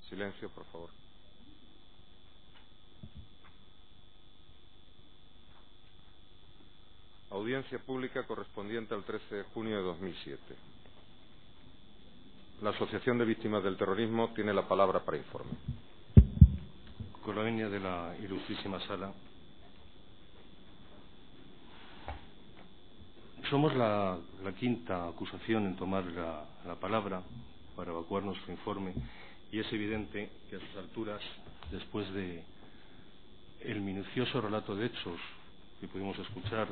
Silencio, por favor. Audiencia pública correspondiente al 13 de junio de 2007. La Asociación de Víctimas del Terrorismo tiene la palabra para informe. Con la venia de la ilustrísima sala, somos la quinta acusación en tomar la palabra para evacuar nuestro informe, y es evidente que a estas alturas, después de el minucioso relato de hechos que pudimos escuchar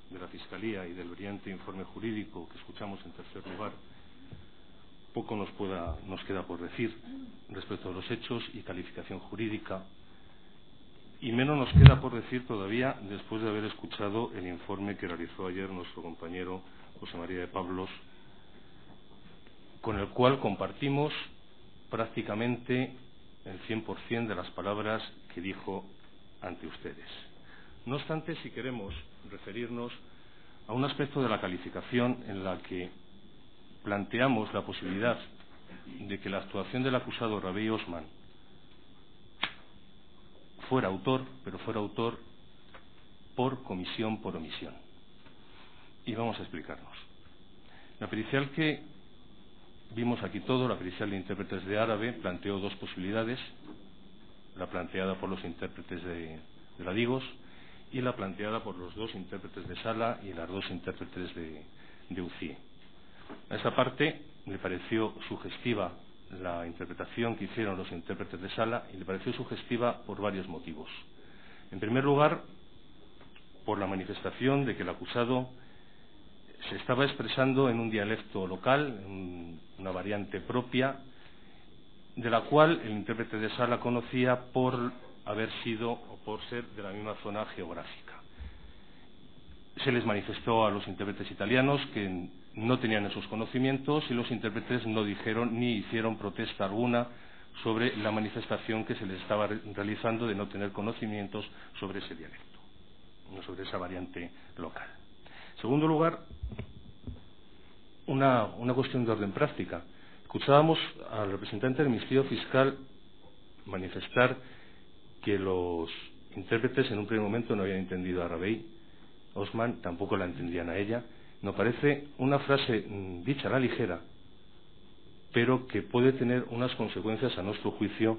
de la Fiscalía y del brillante informe jurídico que escuchamos en tercer lugar, poco nos queda por decir respecto a los hechos y calificación jurídica, y menos nos queda por decir todavía después de haber escuchado el informe que realizó ayer nuestro compañero José María de Pablos, con el cual compartimos prácticamente el 100% de las palabras que dijo ante ustedes. No obstante, si queremos referirnos a un aspecto de la calificación en la que planteamos la posibilidad de que la actuación del acusado Rabey Osman fuera autor, pero fuera autor por comisión, por omisión. Y vamos a explicarnos. La pericial que vimos aquí todo, la pericial de intérpretes de árabe, planteó dos posibilidades: la planteada por los intérpretes de la Digos y la planteada por los dos intérpretes de Sala y las dos intérpretes de UCIE. A esa parte le pareció sugestiva la interpretación que hicieron los intérpretes de Sala, y le pareció sugestiva por varios motivos. En primer lugar, por la manifestación de que el acusado se estaba expresando en un dialecto local, en una variante propia, de la cual el intérprete de Sala conocía por haber sido o por ser de la misma zona geográfica. Se les manifestó a los intérpretes italianos que no tenían esos conocimientos, y los intérpretes no dijeron ni hicieron protesta alguna sobre la manifestación que se les estaba realizando de no tener conocimientos sobre ese dialecto, no sobre esa variante local. En segundo lugar, una cuestión de orden práctica. Escuchábamos al representante del Ministerio Fiscal manifestar que los intérpretes en un primer momento no habían entendido a Rabey Osman, tampoco la entendían a ella. Nos parece una frase dicha a la ligera, pero que puede tener unas consecuencias, a nuestro juicio,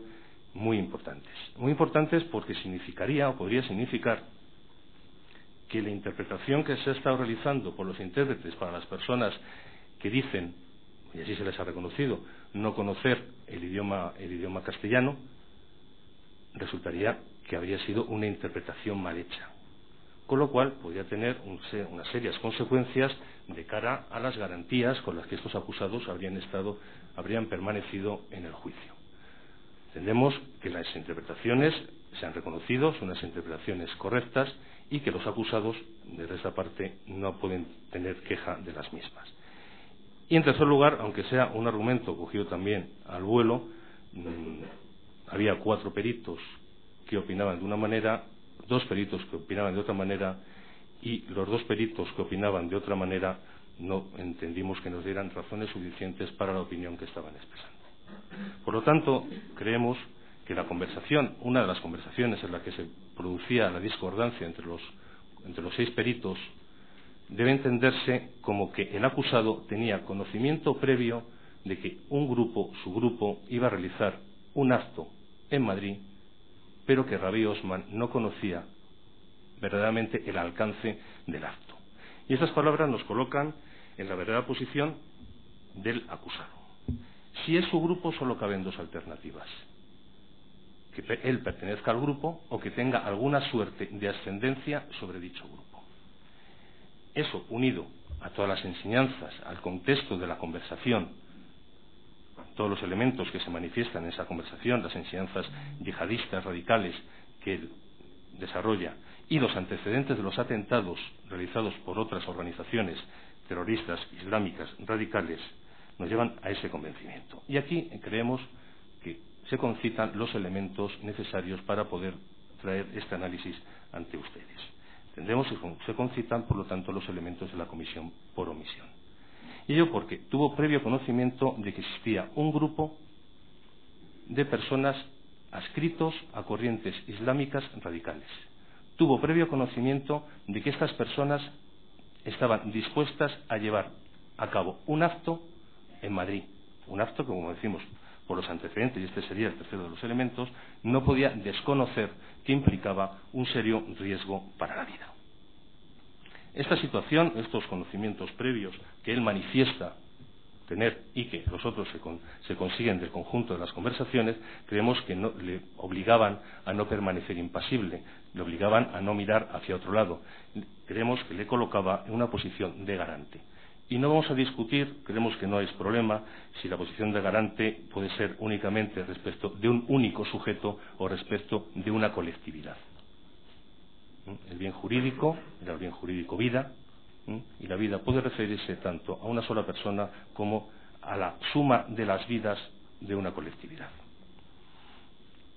muy importantes. Muy importantes porque significaría, o podría significar, que la interpretación que se ha estado realizando por los intérpretes para las personas que dicen, y así se les ha reconocido, no conocer el idioma castellano, resultaría que habría sido una interpretación mal hecha, con lo cual podría tener unas serias consecuencias de cara a las garantías con las que estos acusados habrían permanecido en el juicio. Entendemos que las interpretaciones se han reconocido, son unas interpretaciones correctas, y que los acusados, desde esa parte, no pueden tener queja de las mismas. Y en tercer lugar, aunque sea un argumento cogido también al vuelo, había 4 peritos que opinaban de una manera, 2 peritos que opinaban de otra manera, y los 2 peritos que opinaban de otra manera no entendimos que nos dieran razones suficientes para la opinión que estaban expresando. Por lo tanto, creemos que la conversación, una de las conversaciones en la que se producía la discordancia entre los 6 peritos, debe entenderse como que el acusado tenía conocimiento previo de que su grupo, iba a realizar un acto en Madrid, pero que Rabey Osman no conocía verdaderamente el alcance del acto. Y estas palabras nos colocan en la verdadera posición del acusado. Si es su grupo, solo caben 2 alternativas: que él pertenezca al grupo o que tenga alguna suerte de ascendencia sobre dicho grupo. Eso, unido a todas las enseñanzas, al contexto de la conversación, todos los elementos que se manifiestan en esa conversación, las enseñanzas yihadistas radicales que él desarrolla y los antecedentes de los atentados realizados por otras organizaciones terroristas islámicas radicales, nos llevan a ese convencimiento. Y aquí creemos que se concitan los elementos necesarios para poder traer este análisis ante ustedes. Entendemos que se concitan, por lo tanto, los elementos de la comisión por omisión. Y ello porque tuvo previo conocimiento de que existía un grupo de personas adscritos a corrientes islámicas radicales. Tuvo previo conocimiento de que estas personas estaban dispuestas a llevar a cabo un acto en Madrid, un acto que, como decimos, por los antecedentes, y este sería el tercero de los elementos, no podía desconocer que implicaba un serio riesgo para la vida. Esta situación, estos conocimientos previos que él manifiesta tener y que los otros se consiguen del conjunto de las conversaciones, creemos que le obligaban a no permanecer impasible, le obligaban a no mirar hacia otro lado. Creemos que le colocaba en una posición de garante. Y no vamos a discutir, creemos que no hay problema, si la posición de garante puede ser únicamente respecto de un único sujeto o respecto de una colectividad. El bien jurídico era el bien jurídico vida, y la vida puede referirse tanto a una sola persona como a la suma de las vidas de una colectividad.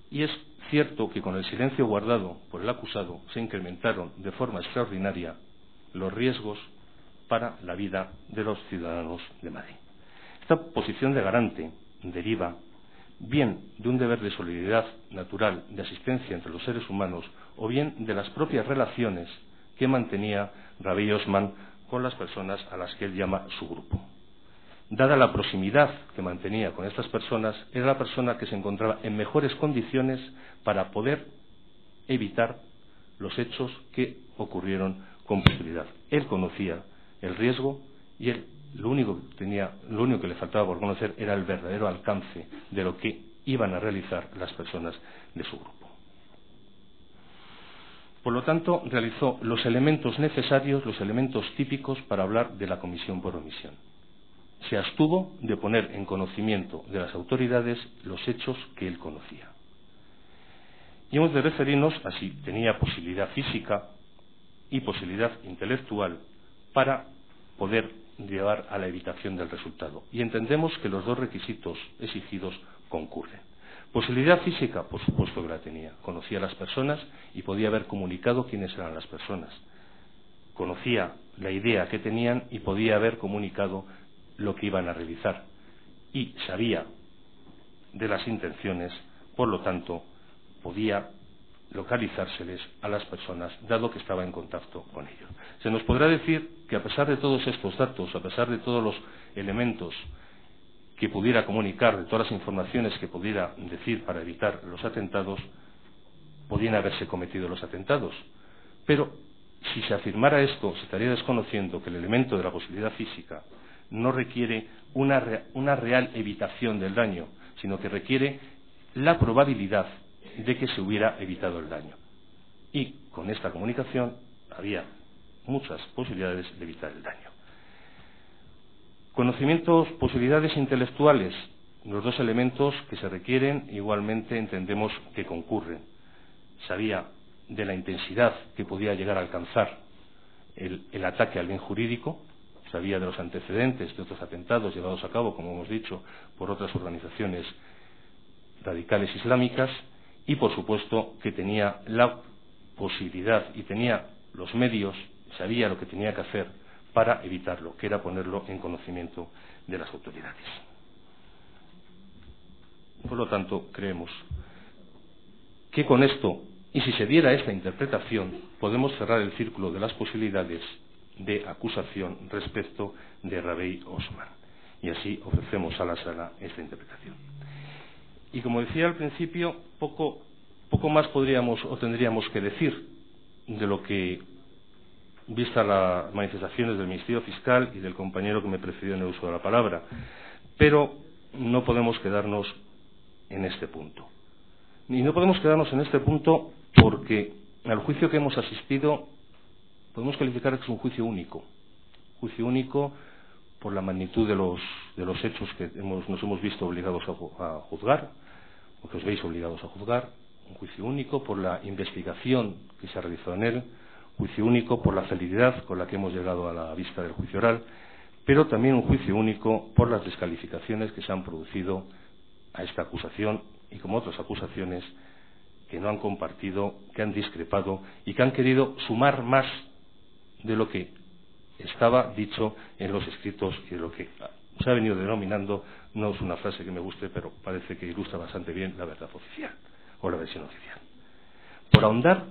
Y es cierto que con el silencio guardado por el acusado se incrementaron de forma extraordinaria los riesgos para la vida de los ciudadanos de Madrid. Esta posición de garante deriva bien de un deber de solidaridad natural, de asistencia entre los seres humanos, o bien de las propias relaciones que mantenía Rabí Osman con las personas a las que él llama su grupo. Dada la proximidad que mantenía con estas personas, era la persona que se encontraba en mejores condiciones para poder evitar los hechos que ocurrieron con posterioridad. Él conocía el riesgo y él lo único que le faltaba por conocer era el verdadero alcance de lo que iban a realizar las personas de su grupo. Por lo tanto, realizó los elementos necesarios, los elementos típicos para hablar de la comisión por omisión. Se abstuvo de poner en conocimiento de las autoridades los hechos que él conocía. Y hemos de referirnos a si tenía posibilidad física y posibilidad intelectual para poder llevar a la evitación del resultado. Y entendemos que los dos requisitos exigidos concurren. Posibilidad física, por supuesto que la tenía. Conocía a las personas y podía haber comunicado quiénes eran las personas. Conocía la idea que tenían y podía haber comunicado lo que iban a realizar. Y sabía de las intenciones, por lo tanto, podía localizárseles a las personas, dado que estaba en contacto con ellos. Se nos podrá decir que a pesar de todos estos datos, a pesar de todos los elementos que pudiera comunicar, de todas las informaciones que pudiera decir para evitar los atentados, podían haberse cometido los atentados. Pero si se afirmara esto, se estaría desconociendo que el elemento de la posibilidad física no requiere una real evitación del daño, sino que requiere la probabilidad de que se hubiera evitado el daño. Y con esta comunicación había muchas posibilidades de evitar el daño. Conocimientos, posibilidades intelectuales, los dos elementos que se requieren, igualmente entendemos que concurren. Sabía de la intensidad que podía llegar a alcanzar el ataque al bien jurídico, sabía de los antecedentes de otros atentados llevados a cabo, como hemos dicho, por otras organizaciones radicales islámicas, y por supuesto que tenía la posibilidad y tenía los medios, sabía lo que tenía que hacer para evitarlo, que era ponerlo en conocimiento de las autoridades. Por lo tanto, creemos que con esto, y si se diera esta interpretación, podemos cerrar el círculo de las posibilidades de acusación respecto de Rabí Osman. Y así ofrecemos a la sala esta interpretación. Y como decía al principio, poco más podríamos o tendríamos que decir de lo que, vistas las manifestaciones del Ministerio Fiscal y del compañero que me precedió en el uso de la palabra, pero no podemos quedarnos en este punto. Y no podemos quedarnos en este punto porque al juicio que hemos asistido podemos calificar que es un juicio único por la magnitud de los hechos que nos hemos visto obligados a juzgar, o que os veis obligados a juzgar, un juicio único por la investigación que se ha realizado en él, juicio único por la celeridad con la que hemos llegado a la vista del juicio oral, pero también un juicio único por las descalificaciones que se han producido a esta acusación y como otras acusaciones que no han compartido, que han discrepado y que han querido sumar más de lo que estaba dicho en los escritos y de lo que se ha venido denominando, no es una frase que me guste, pero parece que ilustra bastante bien la verdad oficial, o la versión oficial. Por ahondar,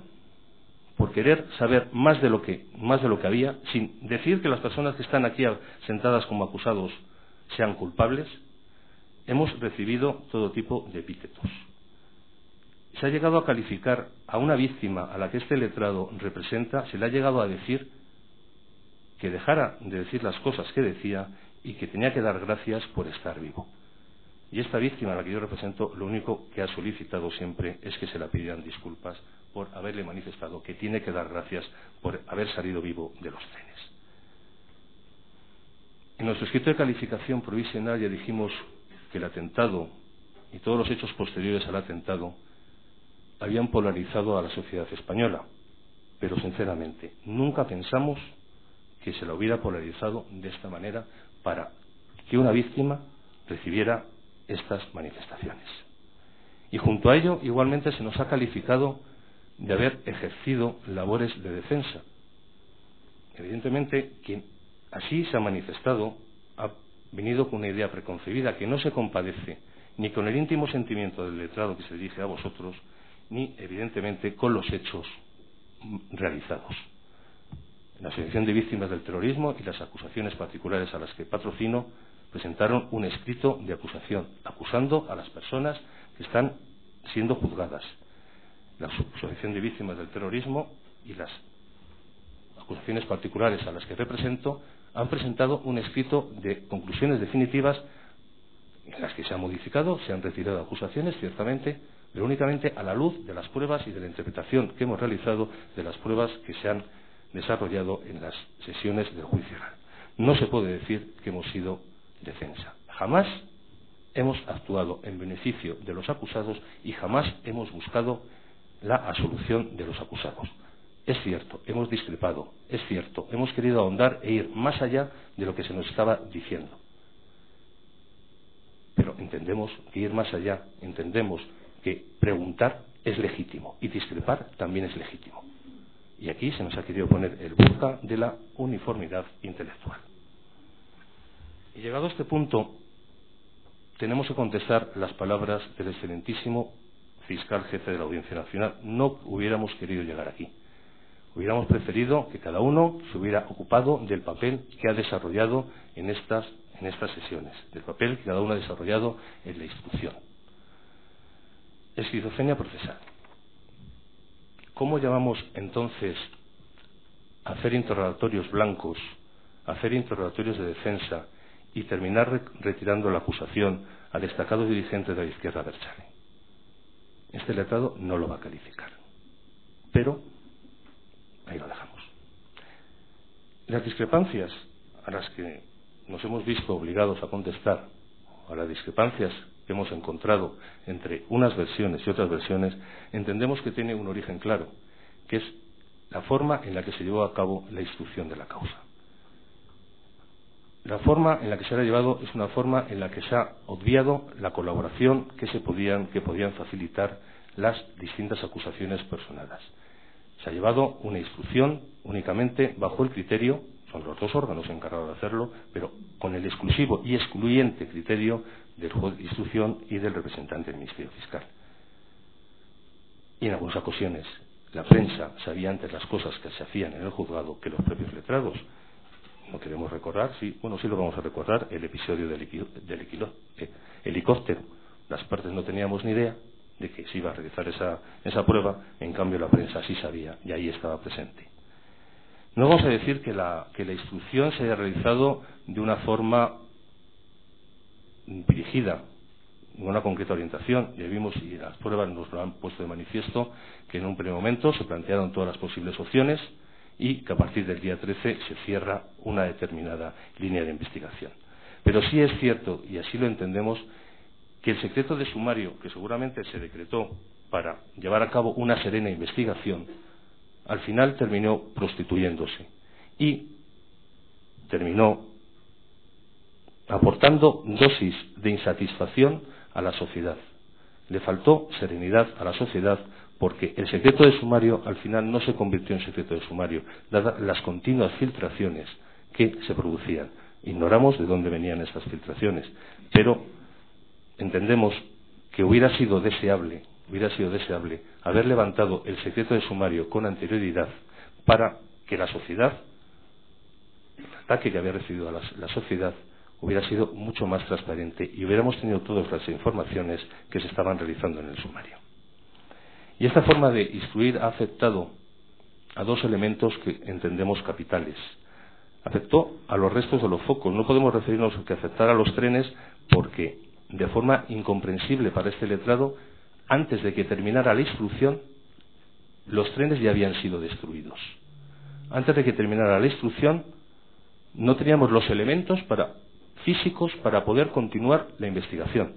por querer saber más de lo que había, sin decir que las personas que están aquí sentadas como acusados sean culpables, hemos recibido todo tipo de epítetos. Se ha llegado a calificar a una víctima a la que este letrado representa, se le ha llegado a decir que dejara de decir las cosas que decía y que tenía que dar gracias por estar vivo. Y esta víctima a la que yo represento, lo único que ha solicitado siempre es que se le pidieran disculpas por haberle manifestado que tiene que dar gracias por haber salido vivo de los trenes. En nuestro escrito de calificación provisional ya dijimos que el atentado y todos los hechos posteriores al atentado habían polarizado a la sociedad española, pero sinceramente nunca pensamos que se la hubiera polarizado de esta manera para que una víctima recibiera estas manifestaciones. Y junto a ello, igualmente se nos ha calificado de haber ejercido labores de defensa. Evidentemente, quien así se ha manifestado ha venido con una idea preconcebida que no se compadece ni con el íntimo sentimiento del letrado que se dirige a vosotros, ni evidentemente con los hechos realizados. La Asociación de Víctimas del Terrorismo y las acusaciones particulares a las que patrocino presentaron un escrito de acusación, acusando a las personas que están siendo juzgadas. La Asociación de Víctimas del Terrorismo y las acusaciones particulares a las que represento han presentado un escrito de conclusiones definitivas en las que se han modificado, se han retirado acusaciones, ciertamente, pero únicamente a la luz de las pruebas y de la interpretación que hemos realizado de las pruebas que se han desarrollado en las sesiones del juicio oral. No se puede decir que hemos sido defensa. Jamás hemos actuado en beneficio de los acusados y jamás hemos buscado la absolución de los acusados. Es cierto, hemos discrepado, es cierto, hemos querido ahondar e ir más allá de lo que se nos estaba diciendo. Pero entendemos que ir más allá, entendemos que preguntar es legítimo y discrepar también es legítimo. Y aquí se nos ha querido poner el burka de la uniformidad intelectual. Y llegado a este punto, tenemos que contestar las palabras del excelentísimo fiscal jefe de la Audiencia Nacional. No hubiéramos querido llegar aquí. Hubiéramos preferido que cada uno se hubiera ocupado del papel que ha desarrollado en estas sesiones, del papel que cada uno ha desarrollado en la instrucción. Esquizofrenia procesal. ¿Cómo llamamos entonces a hacer interrogatorios blancos, a hacer interrogatorios de defensa y terminar retirando la acusación al destacado dirigente de la izquierda Berchale? Este letrado no lo va a calificar, pero ahí lo dejamos. Las discrepancias a las que nos hemos visto obligados a contestar, a las discrepancias que hemos encontrado entre unas versiones y otras versiones, entendemos que tiene un origen claro, que es la forma en la que se llevó a cabo la instrucción de la causa. La forma en la que se ha llevado es una forma en la que se ha obviado la colaboración que podían facilitar las distintas acusaciones personadas. Se ha llevado una instrucción únicamente bajo el criterio, son los dos órganos encargados de hacerlo, pero con el exclusivo y excluyente criterio del juez de instrucción y del representante del Ministerio Fiscal. Y en algunas ocasiones la prensa sabía antes las cosas que se hacían en el juzgado que los propios letrados. No queremos recordar, sí lo vamos a recordar, el episodio del helicóptero. Las partes no teníamos ni idea de que se iba a realizar esa prueba, en cambio la prensa sí sabía y ahí estaba presente. No vamos a decir que la instrucción se haya realizado de una forma dirigida, con una concreta orientación. Ya vimos, y las pruebas nos lo han puesto de manifiesto, que en un primer momento se plantearon todas las posibles opciones y que a partir del día 13 se cierra una determinada línea de investigación. Pero sí es cierto, y así lo entendemos, que el secreto de sumario, que seguramente se decretó para llevar a cabo una serena investigación, al final terminó prostituyéndose y terminó aportando dosis de insatisfacción a la sociedad. Le faltó serenidad a la sociedad porque el secreto de sumario al final no se convirtió en secreto de sumario, dadas las continuas filtraciones que se producían. Ignoramos de dónde venían esas filtraciones, pero entendemos que hubiera sido deseable haber levantado el secreto de sumario con anterioridad para que la sociedad, el ataque que había recibido a la sociedad, hubiera sido mucho más transparente y hubiéramos tenido todas las informaciones que se estaban realizando en el sumario. Y esta forma de instruir ha afectado a dos elementos que entendemos capitales. Afectó a los restos de los focos. No podemos referirnos a que afectara a los trenes porque, de forma incomprensible para este letrado, antes de que terminara la instrucción, los trenes ya habían sido destruidos. Antes de que terminara la instrucción, no teníamos los elementos físicos para poder continuar la investigación.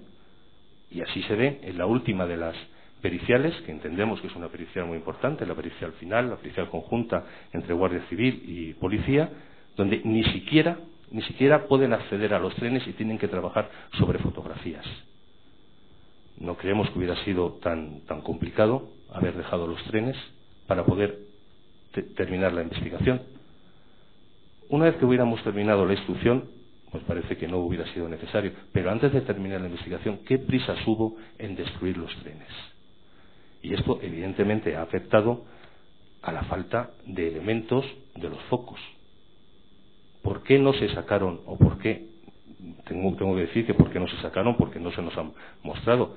Y así se ve en la última de las periciales, que entendemos que es una pericial muy importante, la pericial final, la pericial conjunta entre Guardia Civil y Policía, donde ni siquiera pueden acceder a los trenes y tienen que trabajar sobre fotografías. No creemos que hubiera sido tan complicado haber dejado los trenes para poder terminar la investigación. Una vez que hubiéramos terminado la instrucción, pues parece que no hubiera sido necesario. Pero antes de terminar la investigación, ¿qué prisas hubo en destruir los trenes? Y esto evidentemente ha afectado a la falta de elementos de los focos. ¿Por qué no se sacaron o por qué? Tengo que decir que por qué no se sacaron, porque no se nos han mostrado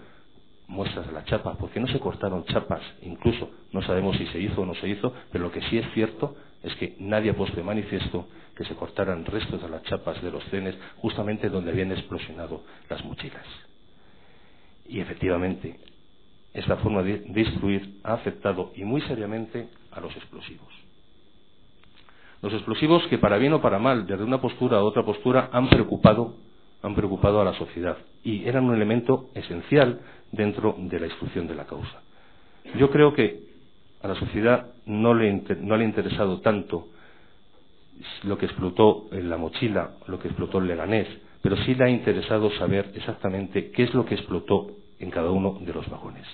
muestras de la chapa. ¿Por qué no se cortaron chapas? Incluso no sabemos si se hizo o no se hizo, pero lo que sí es cierto es que nadie ha puesto de manifiesto que se cortaran restos de las chapas de los trenes justamente donde habían explosionado las mochilas. Y efectivamente, esta forma de instruir ha afectado y muy seriamente a los explosivos. Los explosivos que, para bien o para mal, desde una postura a otra postura, han preocupado a la sociedad y eran un elemento esencial dentro de la instrucción de la causa. Yo creo que a la sociedad no le ha interesado tanto lo que explotó en la mochila, lo que explotó en Leganés, pero sí le ha interesado saber exactamente qué es lo que explotó en cada uno de los vagones.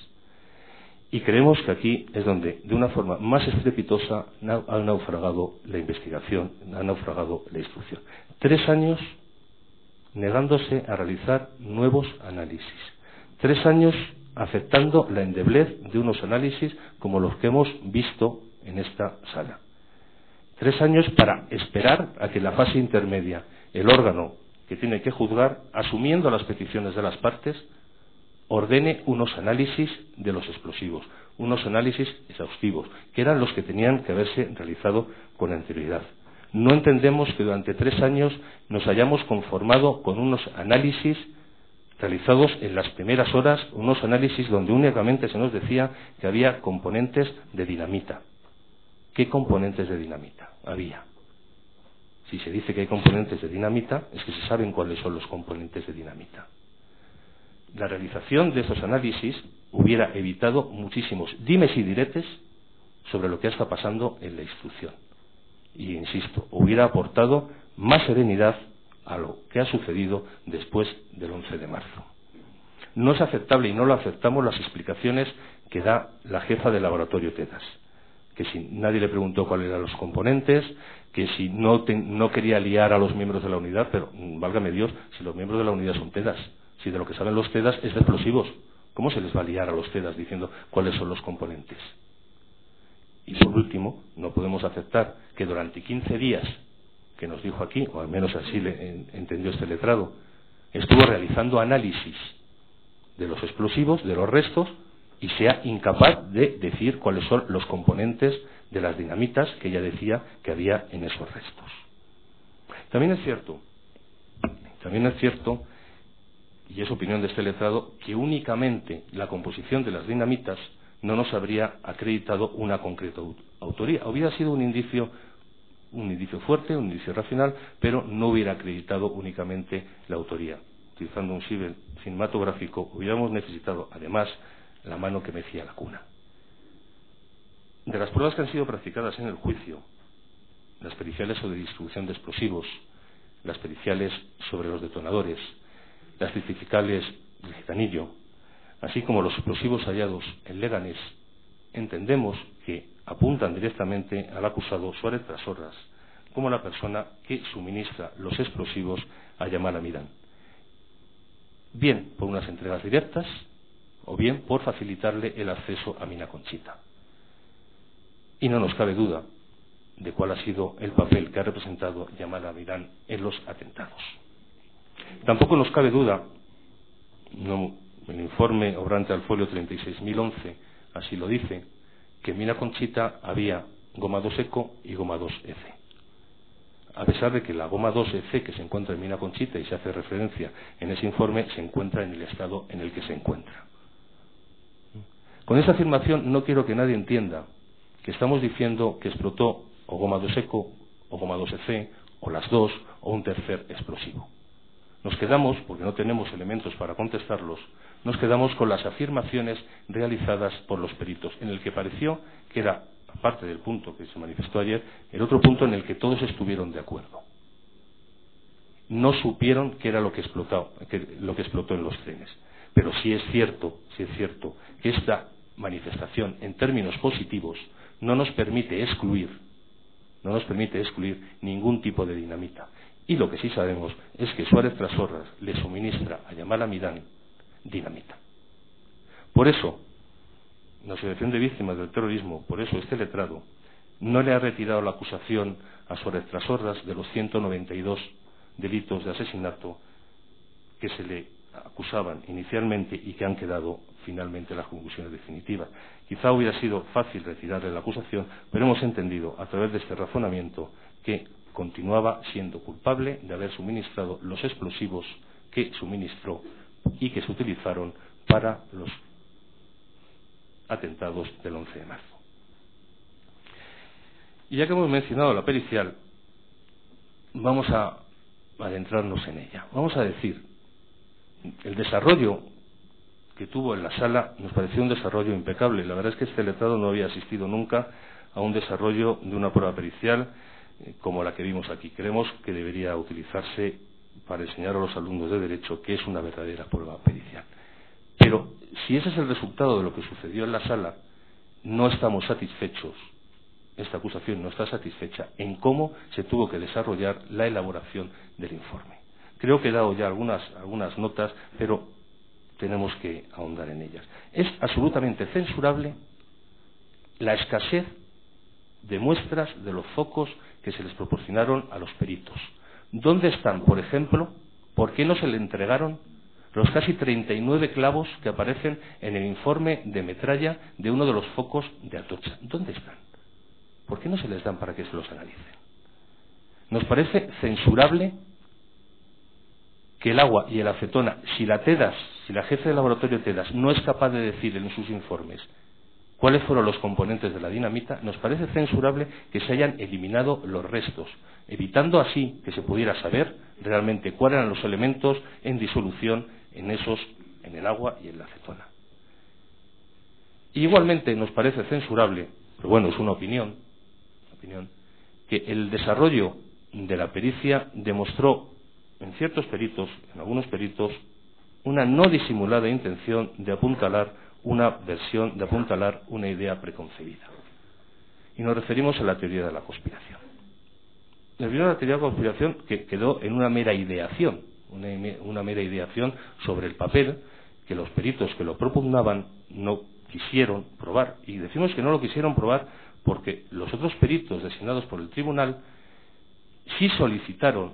Y creemos que aquí es donde, de una forma más estrepitosa, ha naufragado la investigación, ha naufragado la instrucción. 3 años negándose a realizar nuevos análisis. 3 años aceptando la endeblez de unos análisis como los que hemos visto en esta sala. 3 años para esperar a que la fase intermedia, el órgano que tiene que juzgar, asumiendo las peticiones de las partes, ordene unos análisis de los explosivos, unos análisis exhaustivos, que eran los que tenían que haberse realizado con anterioridad. No entendemos que durante 3 años nos hayamos conformado con unos análisis realizados en las primeras horas, unos análisis donde únicamente se nos decía que había componentes de dinamita. ¿Qué componentes de dinamita había? Si se dice que hay componentes de dinamita, es que se saben cuáles son los componentes de dinamita. La realización de esos análisis hubiera evitado muchísimos dimes y diretes sobre lo que está pasando en la instrucción. Y insisto, hubiera aportado más serenidad a lo que ha sucedido después del 11 de marzo. No es aceptable y no lo aceptamos las explicaciones que da la jefa del laboratorio TEDAS, que si nadie le preguntó cuáles eran los componentes, que si no quería liar a los miembros de la unidad, pero válgame Dios, si los miembros de la unidad son TEDAS, si de lo que saben los TEDAS es de explosivos, ¿cómo se les va a liar a los TEDAS diciendo cuáles son los componentes? Y por último, no podemos aceptar que durante 15 días, que nos dijo aquí, o al menos así le entendió este letrado, estuvo realizando análisis de los explosivos, de los restos, y sea incapaz de decir cuáles son los componentes de las dinamitas que ella decía que había en esos restos. También es cierto, y es opinión de este letrado, que únicamente la composición de las dinamitas no nos habría acreditado una concreta autoría. Hubiera sido un indicio fuerte, un indicio racional, pero no hubiera acreditado únicamente la autoría. Utilizando un símil cinematográfico, hubiéramos necesitado, además, la mano que mecía la cuna. De las pruebas que han sido practicadas en el juicio, las periciales sobre distribución de explosivos, las periciales sobre los detonadores, las certificales del gitanillo, así como los explosivos hallados en Leganés, entendemos que apuntan directamente al acusado Suárez Trasorras, como la persona que suministra los explosivos a Yamal Amidán, bien por unas entregas directas o bien por facilitarle el acceso a Mina Conchita. Y no nos cabe duda de cuál ha sido el papel que ha representado Yamal Amidán en los atentados. Tampoco nos cabe duda, el informe obrante al folio 36.011 así lo dice, que en Mina Conchita había goma 2-eco y goma 2-EC. A pesar de que la goma 2-EC que se encuentra en Mina Conchita y se hace referencia en ese informe se encuentra en el estado en el que se encuentra. Con esta afirmación no quiero que nadie entienda que estamos diciendo que explotó o goma 2-eco o goma 2-EC o las dos o un tercer explosivo. Nos quedamos, porque no tenemos elementos para contestarlos, nos quedamos con las afirmaciones realizadas por los peritos, en el que pareció que era, aparte del punto que se manifestó ayer, el otro punto en el que todos estuvieron de acuerdo. No supieron qué era lo que explotó en los trenes. Pero sí es cierto que esta manifestación, en términos positivos, no nos permite excluir ningún tipo de dinamita. Y lo que sí sabemos es que Suárez Trasorras le suministra a Yamal Amidán dinamita. Por eso, la Asociación de Víctimas del Terrorismo, por eso este letrado, no le ha retirado la acusación a Suárez Trasorras de los 192 delitos de asesinato que se le acusaban inicialmente y que han quedado finalmente las conclusiones definitivas. Quizá hubiera sido fácil retirarle la acusación, pero hemos entendido a través de este razonamiento que continuaba siendo culpable de haber suministrado los explosivos que suministró y que se utilizaron para los atentados del 11 de marzo. Y ya que hemos mencionado la pericial, vamos a adentrarnos en ella. Vamos a decir, el desarrollo que tuvo en la sala nos pareció un desarrollo impecable. La verdad es que este letrado no había asistido nunca a un desarrollo de una prueba pericial como la que vimos aquí. Creemos que debería utilizarse para enseñar a los alumnos de Derecho que es una verdadera prueba pericial. Pero si ese es el resultado de lo que sucedió en la sala, no estamos satisfechos, esta acusación no está satisfecha en cómo se tuvo que desarrollar la elaboración del informe. Creo que he dado ya algunas notas, pero tenemos que ahondar en ellas. Es absolutamente censurable la escasez de muestras de los focos que se les proporcionaron a los peritos. ¿Dónde están, por ejemplo, por qué no se le entregaron los casi 39 clavos que aparecen en el informe de metralla de uno de los focos de Atocha? ¿Dónde están? ¿Por qué no se les dan para que se los analicen? Nos parece censurable que el agua y el acetona, si la jefe de laboratorio TEDAS no es capaz de decir en sus informes cuáles fueron los componentes de la dinamita, nos parece censurable que se hayan eliminado los restos, evitando así que se pudiera saber realmente cuáles eran los elementos en disolución en el agua y en la acetona. Y igualmente nos parece censurable, pero bueno, es una opinión, que el desarrollo de la pericia demostró en ciertos peritos, en algunos peritos, una no disimulada intención de apuntalar una idea preconcebida. Y nos referimos a la teoría de la conspiración. La teoría de la conspiración que quedó en una mera ideación, una mera ideación sobre el papel que los peritos que lo propugnaban no quisieron probar. Y decimos que no lo quisieron probar porque los otros peritos designados por el tribunal sí solicitaron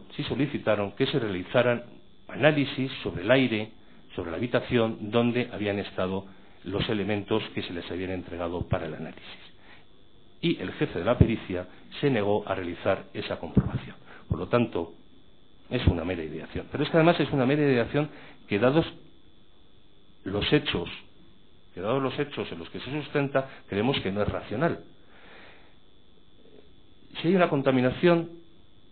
que se realizaran análisis sobre el aire, sobre la habitación donde habían estado los elementos que se les habían entregado para el análisis. Y el jefe de la pericia se negó a realizar esa comprobación. Por lo tanto, es una mera ideación. Pero es que además es una mera ideación que dados los hechos en los que se sustenta, creemos que no es racional. Si hay una contaminación,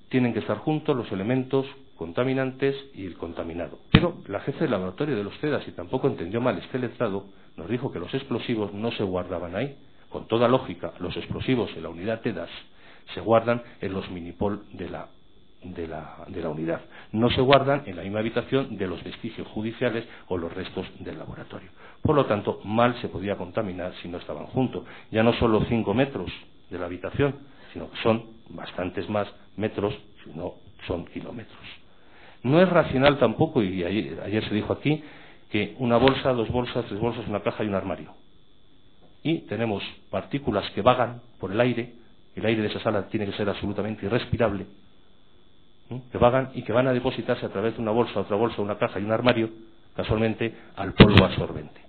tienen que estar juntos los elementos contaminantes y el contaminado. Pero la jefe del laboratorio de los TEDAS, y tampoco entendió mal este letrado, nos dijo que los explosivos no se guardaban ahí. Con toda lógica, los explosivos en la unidad TEDAS se guardan en los minipol de la unidad. No se guardan en la misma habitación de los vestigios judiciales o los restos del laboratorio. Por lo tanto, mal se podía contaminar si no estaban juntos. Ya no son los 5 metros de la habitación, sino que son bastantes más metros, sino son kilómetros. No es racional tampoco, y ayer se dijo aquí, que una bolsa, 2 bolsas, 3 bolsas, una caja y un armario. Y tenemos partículas que vagan por el aire de esa sala tiene que ser absolutamente irrespirable, que vagan y que van a depositarse a través de una bolsa, otra bolsa, una caja y un armario, casualmente, al polvo absorbente.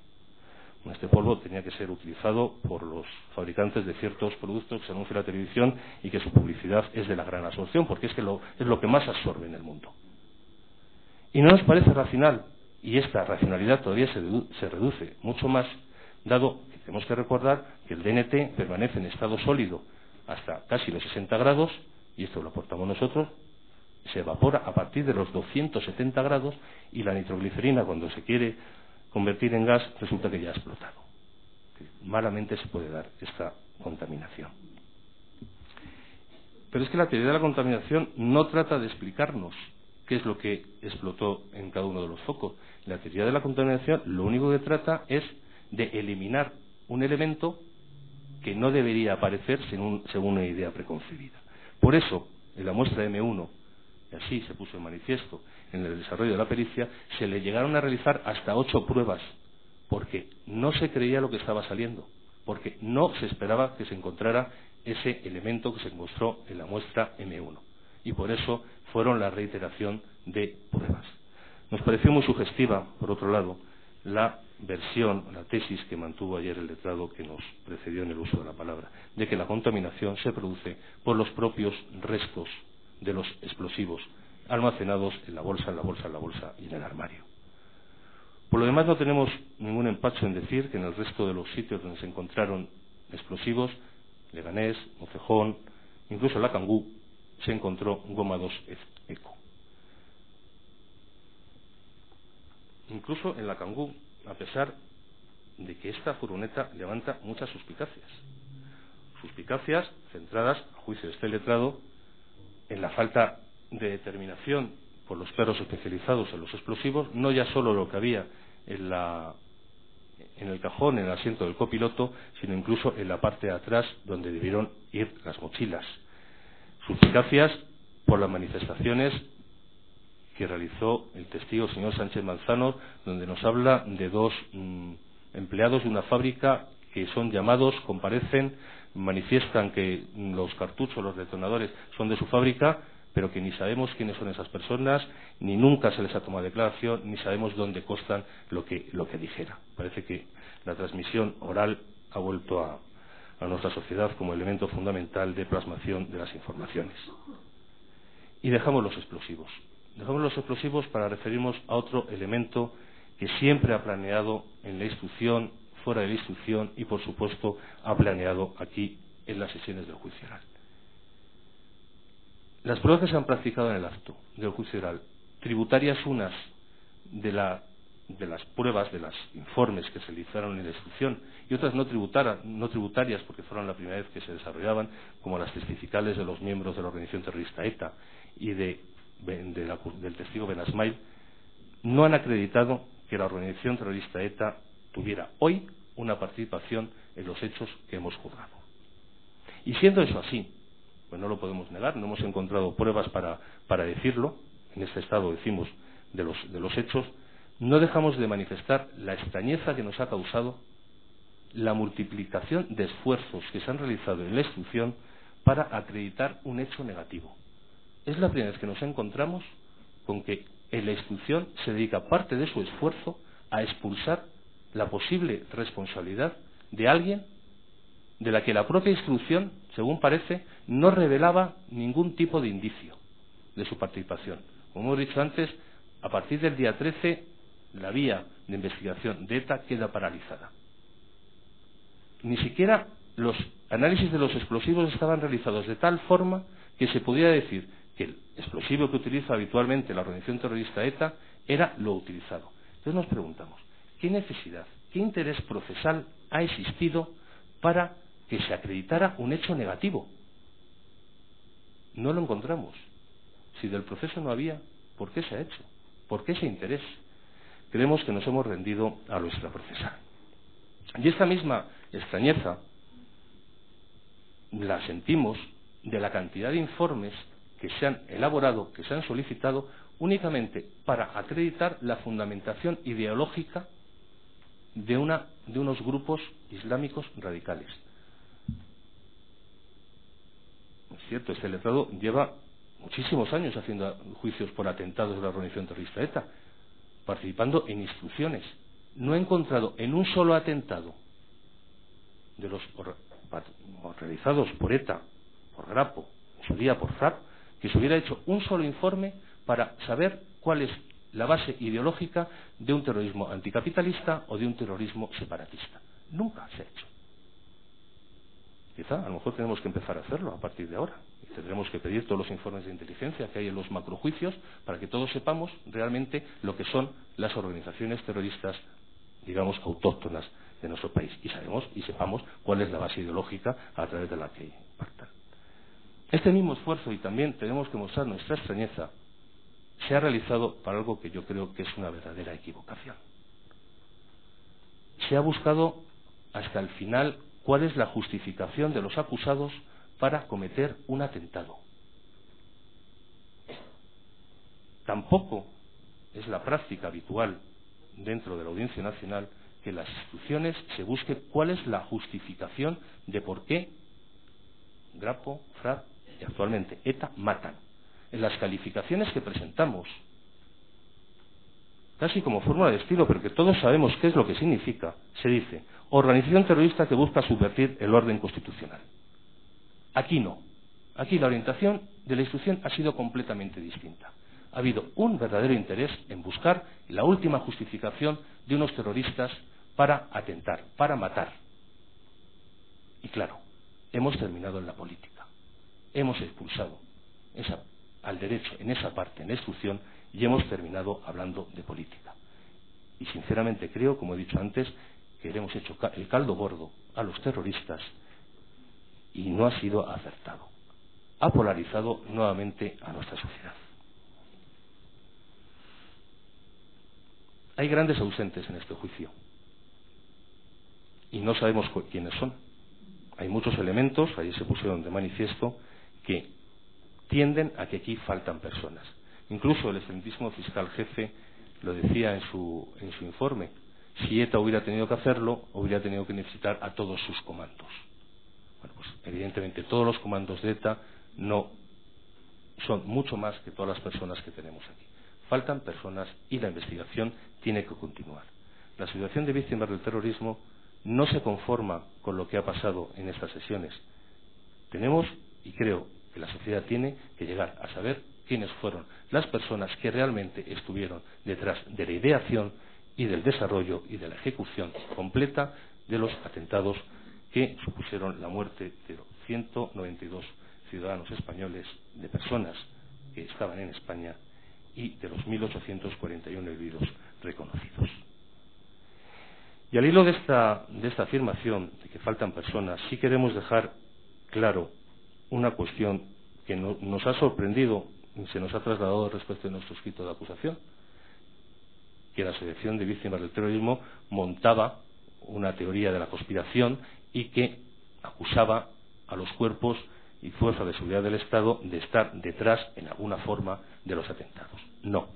Este polvo tenía que ser utilizado por los fabricantes de ciertos productos que se anuncian en la televisión y que su publicidad es de la gran absorción, porque es lo que más absorbe en el mundo. Y no nos parece racional, y esta racionalidad todavía se reduce mucho más, dado que tenemos que recordar que el DNT permanece en estado sólido hasta casi los 60 grados, y esto lo aportamos nosotros, se evapora a partir de los 270 grados, y la nitroglicerina, cuando se quiere convertir en gas, resulta que ya ha explotado. Malamente se puede dar esta contaminación. Pero es que la teoría de la contaminación no trata de explicarnos qué es lo que explotó en cada uno de los focos. La teoría de la contaminación lo único que trata es de eliminar un elemento que no debería aparecer según una idea preconcebida. Por eso, en la muestra M1, y así se puso en manifiesto en el desarrollo de la pericia, se le llegaron a realizar hasta 8 pruebas, porque no se creía lo que estaba saliendo, porque no se esperaba que se encontrara ese elemento que se encontró en la muestra M1. Y por eso fueron la reiteración de pruebas. Nos pareció muy sugestiva, por otro lado, la versión, la tesis que mantuvo ayer el letrado que nos precedió en el uso de la palabra, de que la contaminación se produce por los propios restos de los explosivos almacenados en la bolsa, en la bolsa, en la bolsa y en el armario. Por lo demás, no tenemos ningún empacho en decir que en el resto de los sitios donde se encontraron explosivos, Leganés, Mocejón, incluso en la Cangú, se encontró goma 2 eco. Incluso en la Cangú, a pesar de que esta furgoneta levanta muchas suspicacias centradas, a juicio de este letrado, en la falta de determinación por los perros especializados en los explosivos, no ya solo lo que había en el cajón, en el asiento del copiloto, sino incluso en la parte de atrás donde debieron ir las mochilas. Suspicacias por las manifestaciones que realizó el testigo señor Sánchez Manzano, donde nos habla de 2 empleados de una fábrica que son llamados, comparecen, manifiestan que los cartuchos, los detonadores son de su fábrica, pero que ni sabemos quiénes son esas personas, ni nunca se les ha tomado declaración, ni sabemos dónde constan lo que dijera. Parece que la transmisión oral ha vuelto a nuestra sociedad como elemento fundamental de plasmación de las informaciones. Y dejamos los explosivos. Dejamos los explosivos para referirnos a otro elemento que siempre ha planeado en la instrucción, fuera de la instrucción y, por supuesto, ha planeado aquí en las sesiones del juicio oral. Las pruebas que se han practicado en el acto del juicio oral, tributarias unas de las pruebas, de los informes que se realizaron en la instrucción, y otras no tributarias, porque fueron la primera vez que se desarrollaban, como las testificales de los miembros de la organización terrorista ETA y del testigo Ben Asmail, no han acreditado que la organización terrorista ETA tuviera hoy una participación en los hechos que hemos juzgado. Y siendo eso así, pues no lo podemos negar, no hemos encontrado pruebas para decirlo, en este estado decimos de los hechos, no dejamos de manifestar la extrañeza que nos ha causado la multiplicación de esfuerzos que se han realizado en la instrucción para acreditar un hecho negativo. Es la primera vez que nos encontramos con que en la instrucción se dedica parte de su esfuerzo a expulsar la posible responsabilidad de alguien de la que la propia instrucción, según parece, no revelaba ningún tipo de indicio de su participación. Como hemos dicho antes, a partir del día 13, la vía de investigación de ETA queda paralizada. Ni siquiera los análisis de los explosivos estaban realizados de tal forma que se pudiera decir que el explosivo que utiliza habitualmente la organización terrorista ETA era lo utilizado. Entonces nos preguntamos, ¿qué necesidad, qué interés procesal ha existido para que se acreditara un hecho negativo? No lo encontramos. Si del proceso no había, ¿por qué se ha hecho? ¿Por qué ese interés? Creemos que nos hemos rendido a lo extraprocesal. Y esta misma extrañeza la sentimos de la cantidad de informes que se han elaborado, que se han solicitado, únicamente para acreditar la fundamentación ideológica de unos grupos islámicos radicales. Es cierto, este letrado lleva muchísimos años haciendo juicios por atentados de la organización terrorista ETA, participando en instrucciones. No he encontrado en un solo atentado de los realizados por ETA, por Grapo, en su día por FRAP, que se hubiera hecho un solo informe para saber cuál es la base ideológica de un terrorismo anticapitalista o de un terrorismo separatista. Nunca se ha hecho. Quizá a lo mejor tenemos que empezar a hacerlo a partir de ahora. Y tendremos que pedir todos los informes de inteligencia que hay en los macrojuicios para que todos sepamos realmente lo que son las organizaciones terroristas, digamos, autóctonas de nuestro país. Y sepamos cuál es la base ideológica a través de la que partan. Este mismo esfuerzo, y también tenemos que mostrar nuestra extrañeza, se ha realizado para algo que yo creo que es una verdadera equivocación. Se ha buscado hasta el final cuál es la justificación de los acusados para cometer un atentado. Tampoco es la práctica habitual dentro de la Audiencia Nacional que en las instituciones se busque cuál es la justificación de por qué Grapo, FRAP y actualmente ETA matan. En las calificaciones que presentamos, casi como fórmula de estilo, porque todos sabemos qué es lo que significa, se dice: organización terrorista que busca subvertir el orden constitucional. Aquí no. Aquí la orientación de la instrucción ha sido completamente distinta. Ha habido un verdadero interés en buscar la última justificación de unos terroristas para atentar, para matar. Y claro, hemos terminado en la política. Hemos expulsado al derecho en esa parte, en la instrucción, y hemos terminado hablando de política. Y sinceramente creo, como he dicho antes, que le hemos hecho el caldo gordo a los terroristas y no ha sido acertado. Ha polarizado nuevamente a nuestra sociedad. Hay grandes ausentes en este juicio y no sabemos quiénes son. Hay muchos elementos, ahí se pusieron de manifiesto, que tienden a que aquí faltan personas. Incluso el excelentísimo fiscal jefe lo decía en su informe: si ETA hubiera tenido que hacerlo, hubiera tenido que necesitar a todos sus comandos. Bueno, pues evidentemente todos los comandos de ETA no son mucho más que todas las personas que tenemos aquí. Faltan personas y la investigación tiene que continuar. La Asociación de Víctimas del Terrorismo no se conforma con lo que ha pasado en estas sesiones. Tenemos, y creo que la sociedad tiene, que llegar a saber quiénes fueron las personas que realmente estuvieron detrás de la ideación y del desarrollo y de la ejecución completa de los atentados que supusieron la muerte de 192 ciudadanos españoles, de personas que estaban en España, y de los 1.841 heridos reconocidos. Y al hilo de esta afirmación de que faltan personas, sí queremos dejar claro una cuestión que nos ha sorprendido y se nos ha trasladado respecto de nuestro escrito de acusación, que la Asociación de Víctimas del Terrorismo montaba una teoría de la conspiración y que acusaba a los cuerpos y fuerzas de seguridad del Estado de estar detrás en alguna forma de los atentados. No.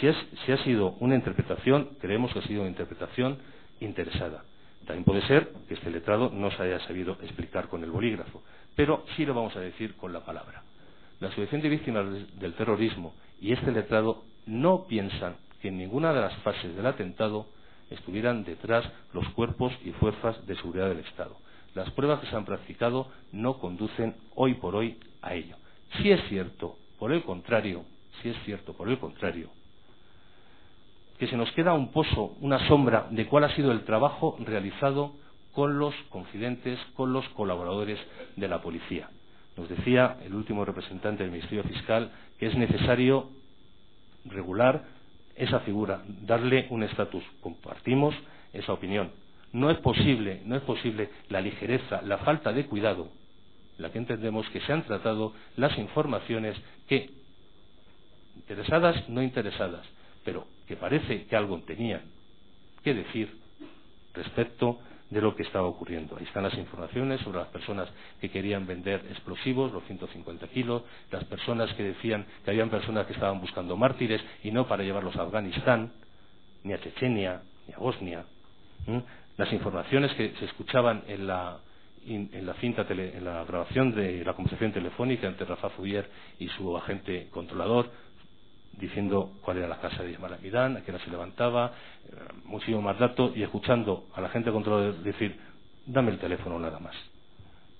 Si ha sido una interpretación, creemos que ha sido una interpretación interesada. También puede ser que este letrado no se haya sabido explicar con el bolígrafo, pero sí lo vamos a decir con la palabra. La Asociación de Víctimas del Terrorismo y este letrado no piensan que en ninguna de las fases del atentado estuvieran detrás los cuerpos y fuerzas de seguridad del Estado. Las pruebas que se han practicado no conducen hoy por hoy a ello. Si es cierto, por el contrario, que se nos queda un pozo, una sombra de cuál ha sido el trabajo realizado con los confidentes, con los colaboradores de la policía. Nos decía el último representante del Ministerio Fiscal que es necesario regular esa figura, darle un estatus. Compartimos esa opinión. No es posible la ligereza, la falta de cuidado, la que entendemos que se han tratado las informaciones que, interesadas, no interesadas, pero que parece que algo tenían que decir respecto de lo que estaba ocurriendo. Ahí están las informaciones sobre las personas que querían vender explosivos, los 150 kilos, las personas que decían que habían personas que estaban buscando mártires y no para llevarlos a Afganistán, ni a Chechenia, ni a Bosnia. Las informaciones que se escuchaban en la grabación de la conversación telefónica entre Rafa Fuller y su agente controlador, diciendo cuál era la casa de Yamal Amidán, a qué hora se levantaba, muchísimo más datos, y escuchando a la agente controlador decir: dame el teléfono nada más.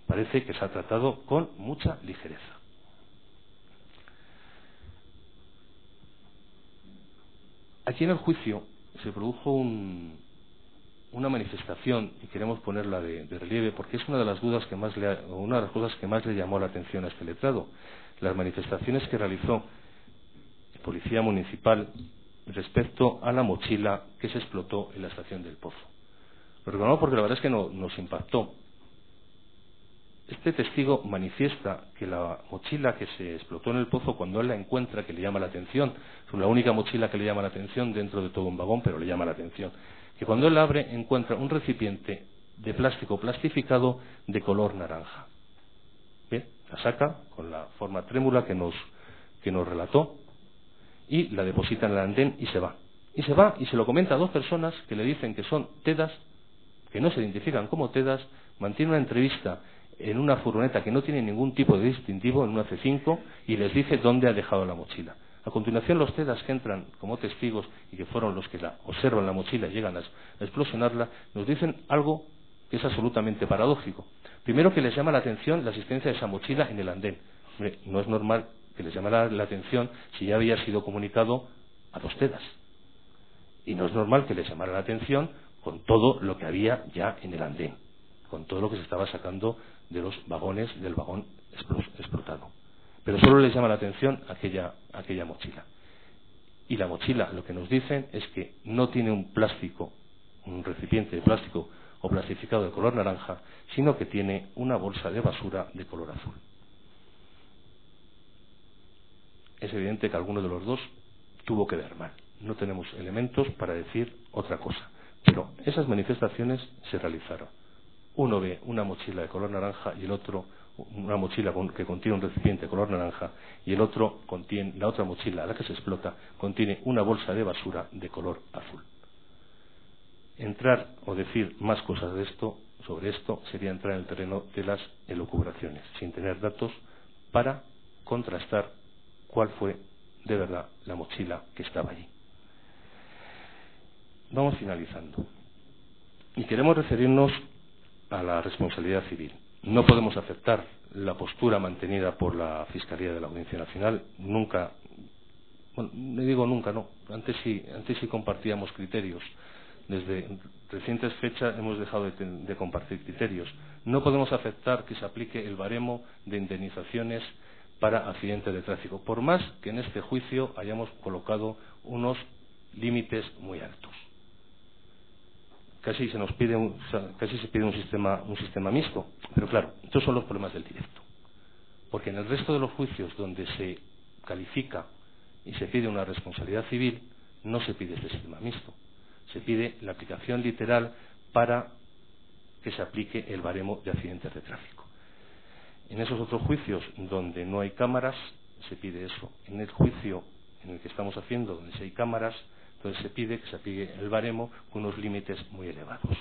Parece que se ha tratado con mucha ligereza. Aquí en el juicio se produjo una manifestación, y queremos ponerla de relieve porque es una de las dudas que más una de las cosas que más le llamó la atención a este letrado: las manifestaciones que realizó el policía municipal respecto a la mochila que se explotó en la estación del Pozo. Lo recordamos porque la verdad es que nos impactó. Este testigo manifiesta que la mochila que se explotó en el Pozo, cuando él la encuentra, que le llama la atención, es la única mochila que le llama la atención dentro de todo un vagón, pero le llama la atención, que cuando él la abre encuentra un recipiente de plástico plastificado de color naranja. Bien, la saca con la forma trémula que nos relató y la deposita en el andén y se va. Y se va y se lo comenta a dos personas que le dicen que son TEDAS, que no se identifican como TEDAS. Mantiene una entrevista en una furgoneta que no tiene ningún tipo de distintivo, en una C5, y les dice dónde ha dejado la mochila. A continuación, los TEDAS que entran como testigos y que fueron los que observan la mochila y llegan a explosionarla, nos dicen algo que es absolutamente paradójico. Primero, que les llama la atención la existencia de esa mochila en el andén. Hombre, no es normal que les llamara la atención si ya había sido comunicado a dos TEDAS. Y no es normal que les llamara la atención con todo lo que había ya en el andén, con todo lo que se estaba sacando de los vagones del vagón explotado. Pero solo les llama la atención aquella mochila. Y la mochila, lo que nos dicen es que no tiene un plástico, un recipiente de plástico o plastificado de color naranja, sino que tiene una bolsa de basura de color azul. Es evidente que alguno de los dos tuvo que ver mal. No tenemos elementos para decir otra cosa. Pero esas manifestaciones se realizaron. Uno ve una mochila de color naranja y el otro una mochila que contiene un recipiente de color naranja, y el otro contiene, la otra mochila a la que se explota contiene una bolsa de basura de color azul. Entrar o decir más cosas sobre esto sería entrar en el terreno de las elucubraciones, sin tener datos para contrastar cuál fue de verdad la mochila que estaba allí. Vamos finalizando. Y queremos referirnos a la responsabilidad civil. No podemos aceptar la postura mantenida por la Fiscalía de la Audiencia Nacional. Nunca, bueno, no digo nunca, no. Antes sí compartíamos criterios. Desde recientes fechas hemos dejado de compartir criterios. No podemos aceptar que se aplique el baremo de indemnizaciones para accidentes de tráfico, por más que en este juicio hayamos colocado unos límites muy altos. Casi se pide un sistema mixto, pero claro, estos son los problemas del directo. Porque en el resto de los juicios donde se califica y se pide una responsabilidad civil, no se pide este sistema mixto. Se pide la aplicación literal para que se aplique el baremo de accidentes de tráfico. En esos otros juicios donde no hay cámaras, se pide eso. En el juicio en el que estamos haciendo, donde sí hay cámaras, entonces se pide que se aplique el baremo con unos límites muy elevados.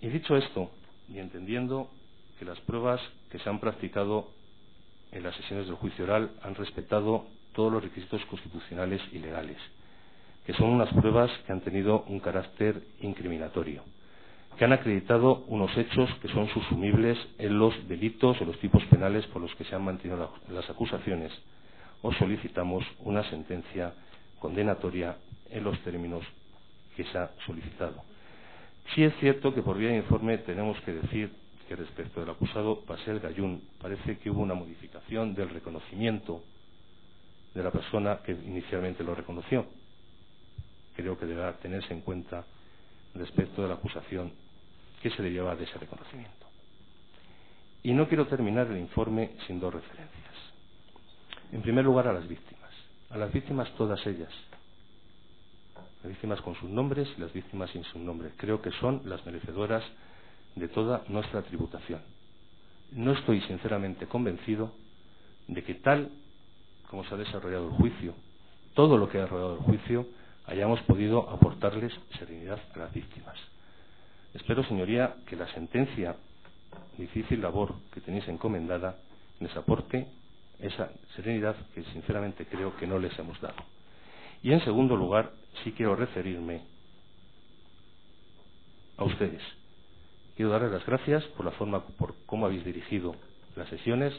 Y dicho esto, y entendiendo que las pruebas que se han practicado en las sesiones del juicio oral han respetado todos los requisitos constitucionales y legales, que son unas pruebas que han tenido un carácter incriminatorio, que han acreditado unos hechos que son subsumibles en los delitos o los tipos penales por los que se han mantenido las acusaciones, os solicitamos una sentencia condenatoria en los términos que se ha solicitado. Sí es cierto que por vía de informe tenemos que decir que respecto del acusado Pasel Gayún parece que hubo una modificación del reconocimiento de la persona que inicialmente lo reconoció. Creo que deberá tenerse en cuenta respecto de la acusación que se derivaba de ese reconocimiento. Y no quiero terminar el informe sin dos referencias. En primer lugar, a las víctimas todas ellas, las víctimas con sus nombres y las víctimas sin su nombre. Creo que son las merecedoras de toda nuestra tributación. No estoy sinceramente convencido de que tal como se ha desarrollado el juicio, todo lo que ha rodeado el juicio, hayamos podido aportarles serenidad a las víctimas. Espero, señoría, que la sentencia, difícil labor que tenéis encomendada, les aporte esa serenidad que sinceramente creo que no les hemos dado. Y en segundo lugar, sí quiero referirme a ustedes. Quiero darles las gracias por la forma, por cómo habéis dirigido las sesiones.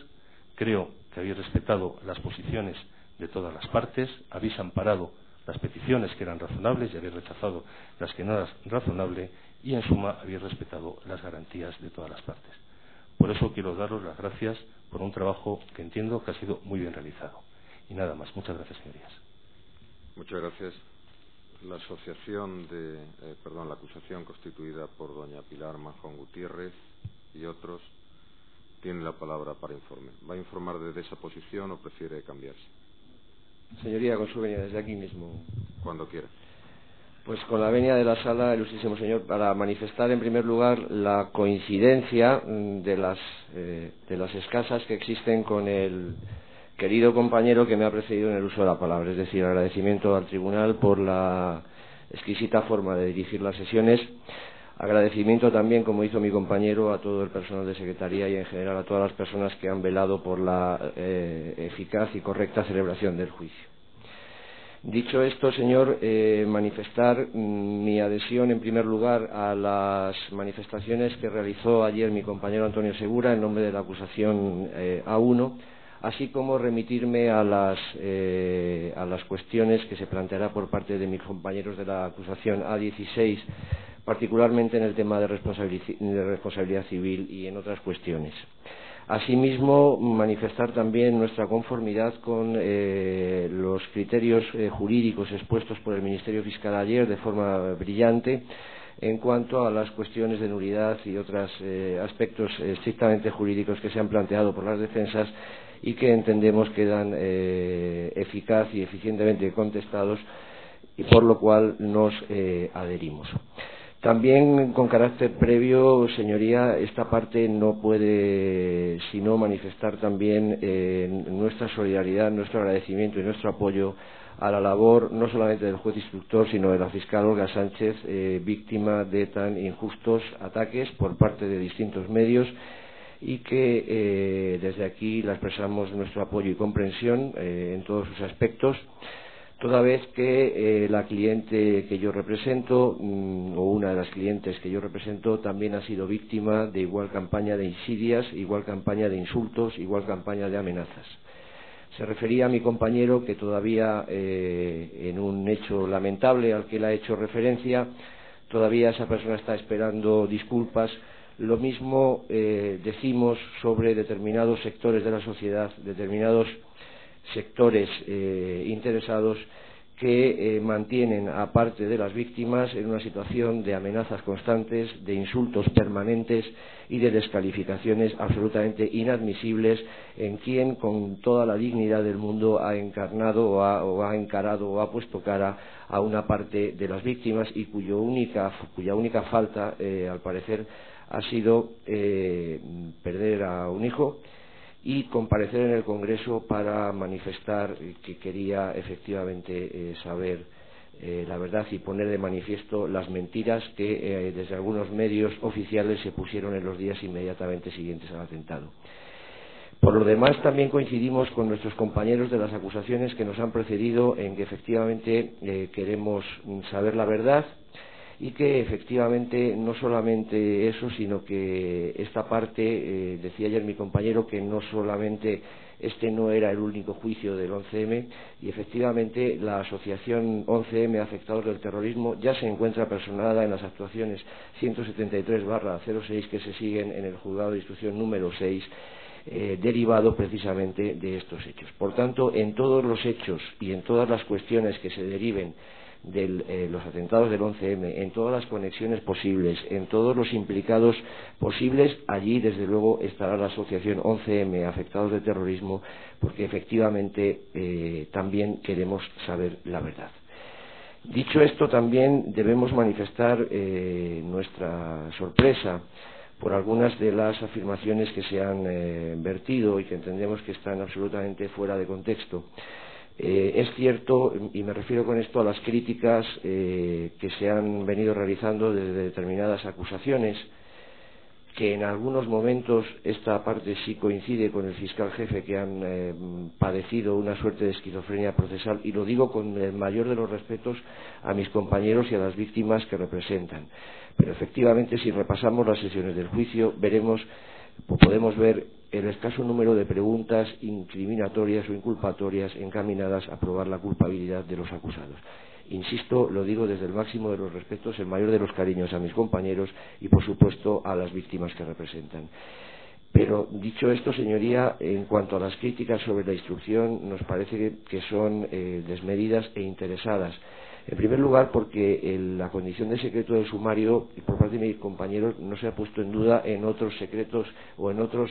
Creo que habéis respetado las posiciones de todas las partes, habéis amparado las peticiones que eran razonables y habéis rechazado las que no eran razonables y, en suma, habéis respetado las garantías de todas las partes. Por eso quiero daros las gracias por un trabajo que entiendo que ha sido muy bien realizado. Y nada más. Muchas gracias, señorías. Muchas gracias. La la acusación constituida por doña Pilar Manjón Gutiérrez y otros tiene la palabra para informe. ¿Va a informar desde esa posición o prefiere cambiarse? Señoría, con su venia, desde aquí mismo. Cuando quiera. Pues con la venia de la sala, ilustrísimo señor, para manifestar en primer lugar la coincidencia de las escasas que existen con el querido compañero que me ha precedido en el uso de la palabra, es decir, agradecimiento al tribunal por la exquisita forma de dirigir las sesiones, agradecimiento también, como hizo mi compañero, a todo el personal de secretaría y en general a todas las personas que han velado por la eficaz y correcta celebración del juicio. Dicho esto, señor, manifestar mi adhesión en primer lugar a las manifestaciones que realizó ayer mi compañero Antonio Segura en nombre de la acusación A1, así como remitirme a las cuestiones que se planteará por parte de mis compañeros de la acusación A16, particularmente en el tema de responsabilidad civil y en otras cuestiones. Asimismo, manifestar también nuestra conformidad con los criterios jurídicos expuestos por el Ministerio Fiscal ayer de forma brillante en cuanto a las cuestiones de nulidad y otros aspectos estrictamente jurídicos que se han planteado por las defensas y que entendemos quedan eficaz y eficientemente contestados y por lo cual nos adherimos. También, con carácter previo, señoría, esta parte no puede sino manifestar también nuestra solidaridad, nuestro agradecimiento y nuestro apoyo a la labor no solamente del juez instructor, sino de la fiscal Olga Sánchez, víctima de tan injustos ataques por parte de distintos medios y que desde aquí le expresamos nuestro apoyo y comprensión en todos sus aspectos, toda vez que la cliente que yo represento, o una de las clientes que yo represento, también ha sido víctima de igual campaña de insidias, igual campaña de insultos, igual campaña de amenazas. Se refería a mi compañero que todavía, en un hecho lamentable al que él ha hecho referencia, todavía esa persona está esperando disculpas. Lo mismo decimos sobre determinados sectores de la sociedad, determinados sectores interesados que mantienen a parte de las víctimas en una situación de amenazas constantes, de insultos permanentes y de descalificaciones absolutamente inadmisibles en quien con toda la dignidad del mundo ha encarnado o ha encarado o ha puesto cara a una parte de las víctimas y cuya única falta, al parecer, ha sido perder a un hijo y comparecer en el Congreso para manifestar que quería efectivamente saber la verdad y poner de manifiesto las mentiras que desde algunos medios oficiales se pusieron en los días inmediatamente siguientes al atentado. Por lo demás, también coincidimos con nuestros compañeros de las acusaciones que nos han precedido en que efectivamente queremos saber la verdad y que efectivamente no solamente eso, sino que esta parte, decía ayer mi compañero, que no solamente este no era el único juicio del 11M y efectivamente la asociación 11M afectados del terrorismo ya se encuentra personada en las actuaciones 173/06 que se siguen en el juzgado de instrucción número 6, derivado precisamente de estos hechos. Por tanto, en todos los hechos y en todas las cuestiones que se deriven de los atentados del 11M, en todas las conexiones posibles, en todos los implicados posibles, allí desde luego estará la asociación 11M afectados de terrorismo, porque efectivamente también queremos saber la verdad. Dicho esto, también debemos manifestar nuestra sorpresa por algunas de las afirmaciones que se han vertido y que entendemos que están absolutamente fuera de contexto. Es cierto, y me refiero con esto a las críticas que se han venido realizando desde determinadas acusaciones, que en algunos momentos esta parte sí coincide con el fiscal jefe, que han padecido una suerte de esquizofrenia procesal, y lo digo con el mayor de los respetos a mis compañeros y a las víctimas que representan. Pero efectivamente, si repasamos las sesiones del juicio, veremos o podemos ver el escaso número de preguntas incriminatorias o inculpatorias encaminadas a probar la culpabilidad de los acusados. Insisto, lo digo desde el máximo de los respetos, el mayor de los cariños a mis compañeros y, por supuesto, a las víctimas que representan. Pero, dicho esto, señoría, en cuanto a las críticas sobre la instrucción, nos parece que son desmedidas e interesadas. En primer lugar, porque la condición de secreto del sumario, y por parte de mis compañeros, no se ha puesto en duda en otros secretos o en otros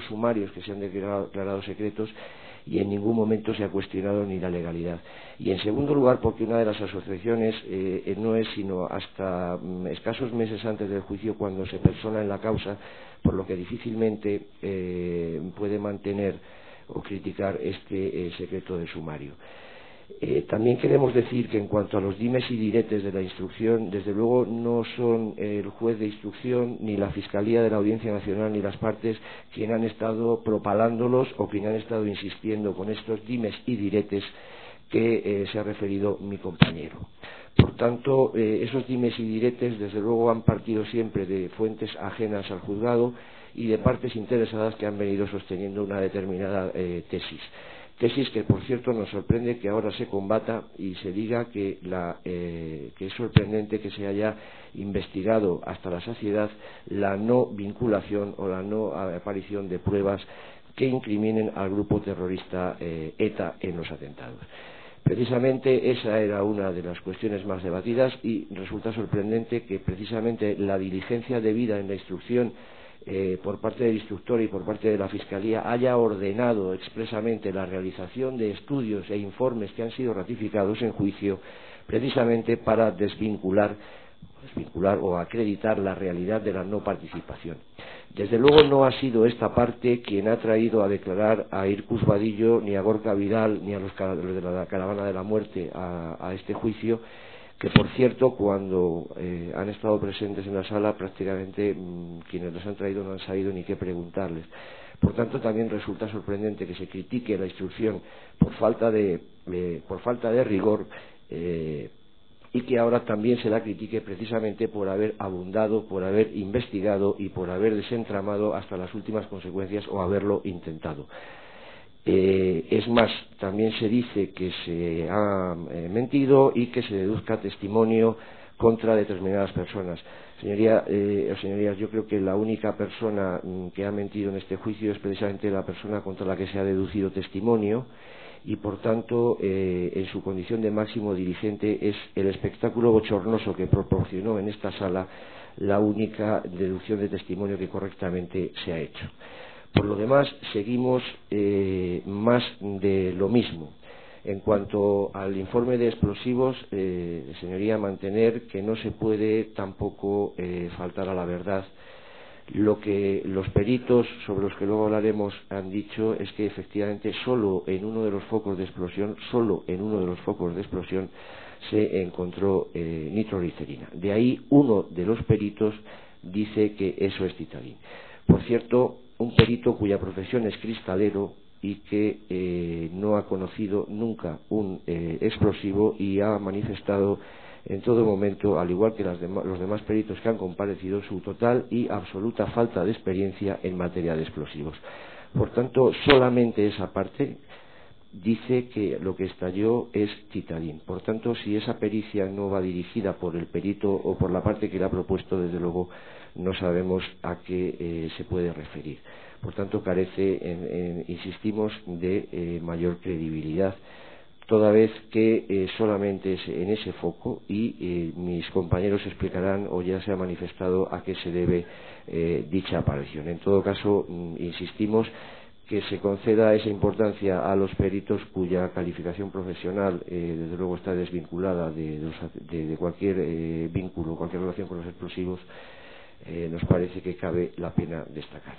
sumarios que se han declarado secretos, y en ningún momento se ha cuestionado ni la legalidad. Y en segundo lugar, porque una de las asociaciones no es sino hasta escasos meses antes del juicio cuando se persona en la causa, por lo que difícilmente puede mantener o criticar este secreto del sumario. También queremos decir que en cuanto a los dimes y diretes de la instrucción, desde luego no son el juez de instrucción, ni la Fiscalía de la Audiencia Nacional, ni las partes quien han estado propalándolos o quien han estado insistiendo con estos dimes y diretes que se ha referido mi compañero. Por tanto, esos dimes y diretes desde luego han partido siempre de fuentes ajenas al juzgado y de partes interesadas que han venido sosteniendo una determinada tesis que, por cierto, nos sorprende que ahora se combata y se diga que es sorprendente que se haya investigado hasta la saciedad la no vinculación o la no aparición de pruebas que incriminen al grupo terrorista ETA en los atentados. Precisamente esa era una de las cuestiones más debatidas, y resulta sorprendente que precisamente la diligencia debida en la instrucción por parte del instructor y por parte de la Fiscalía haya ordenado expresamente la realización de estudios e informes que han sido ratificados en juicio, precisamente para desvincular o acreditar la realidad de la no participación. Desde luego no ha sido esta parte quien ha traído a declarar a Irkus Vadillo, ni a Gorka Vidal, ni a los de la Caravana de la Muerte a este juicio, que, por cierto, cuando han estado presentes en la sala, prácticamente quienes los han traído no han sabido ni qué preguntarles. Por tanto, también resulta sorprendente que se critique la instrucción por falta de rigor, y que ahora también se la critique precisamente por haber abundado, por haber investigado y por haber desentramado hasta las últimas consecuencias o haberlo intentado. Es más, también se dice que se ha mentido y que se deduzca testimonio contra determinadas personas. Señorías, yo creo que la única persona que ha mentido en este juicio es precisamente la persona contra la que se ha deducido testimonio, y por tanto, en su condición de máximo dirigente, es el espectáculo bochornoso que proporcionó en esta sala la única deducción de testimonio que correctamente se ha hecho. Por lo demás, seguimos más de lo mismo. En cuanto al informe de explosivos, señoría, mantener que no se puede tampoco faltar a la verdad. Lo que los peritos, sobre los que luego hablaremos, han dicho es que efectivamente solo en uno de los focos de explosión se encontró nitroglicerina. De ahí uno de los peritos dice que eso es titadín. Por cierto, un perito cuya profesión es cristalero y que no ha conocido nunca un explosivo, y ha manifestado en todo momento, al igual que los demás peritos que han comparecido, su total y absoluta falta de experiencia en materia de explosivos. Por tanto, solamente esa parte dice que lo que estalló es titadín. Por tanto, si esa pericia no va dirigida por el perito o por la parte que le ha propuesto, desde luego no sabemos a qué se puede referir. Por tanto, carece, insistimos, de mayor credibilidad, toda vez que solamente es en ese foco, y mis compañeros explicarán, o ya se ha manifestado, a qué se debe dicha aparición. En todo caso, insistimos que se conceda esa importancia a los peritos cuya calificación profesional desde luego está desvinculada de cualquier vínculo, cualquier relación con los explosivos, nos parece que cabe la pena destacar.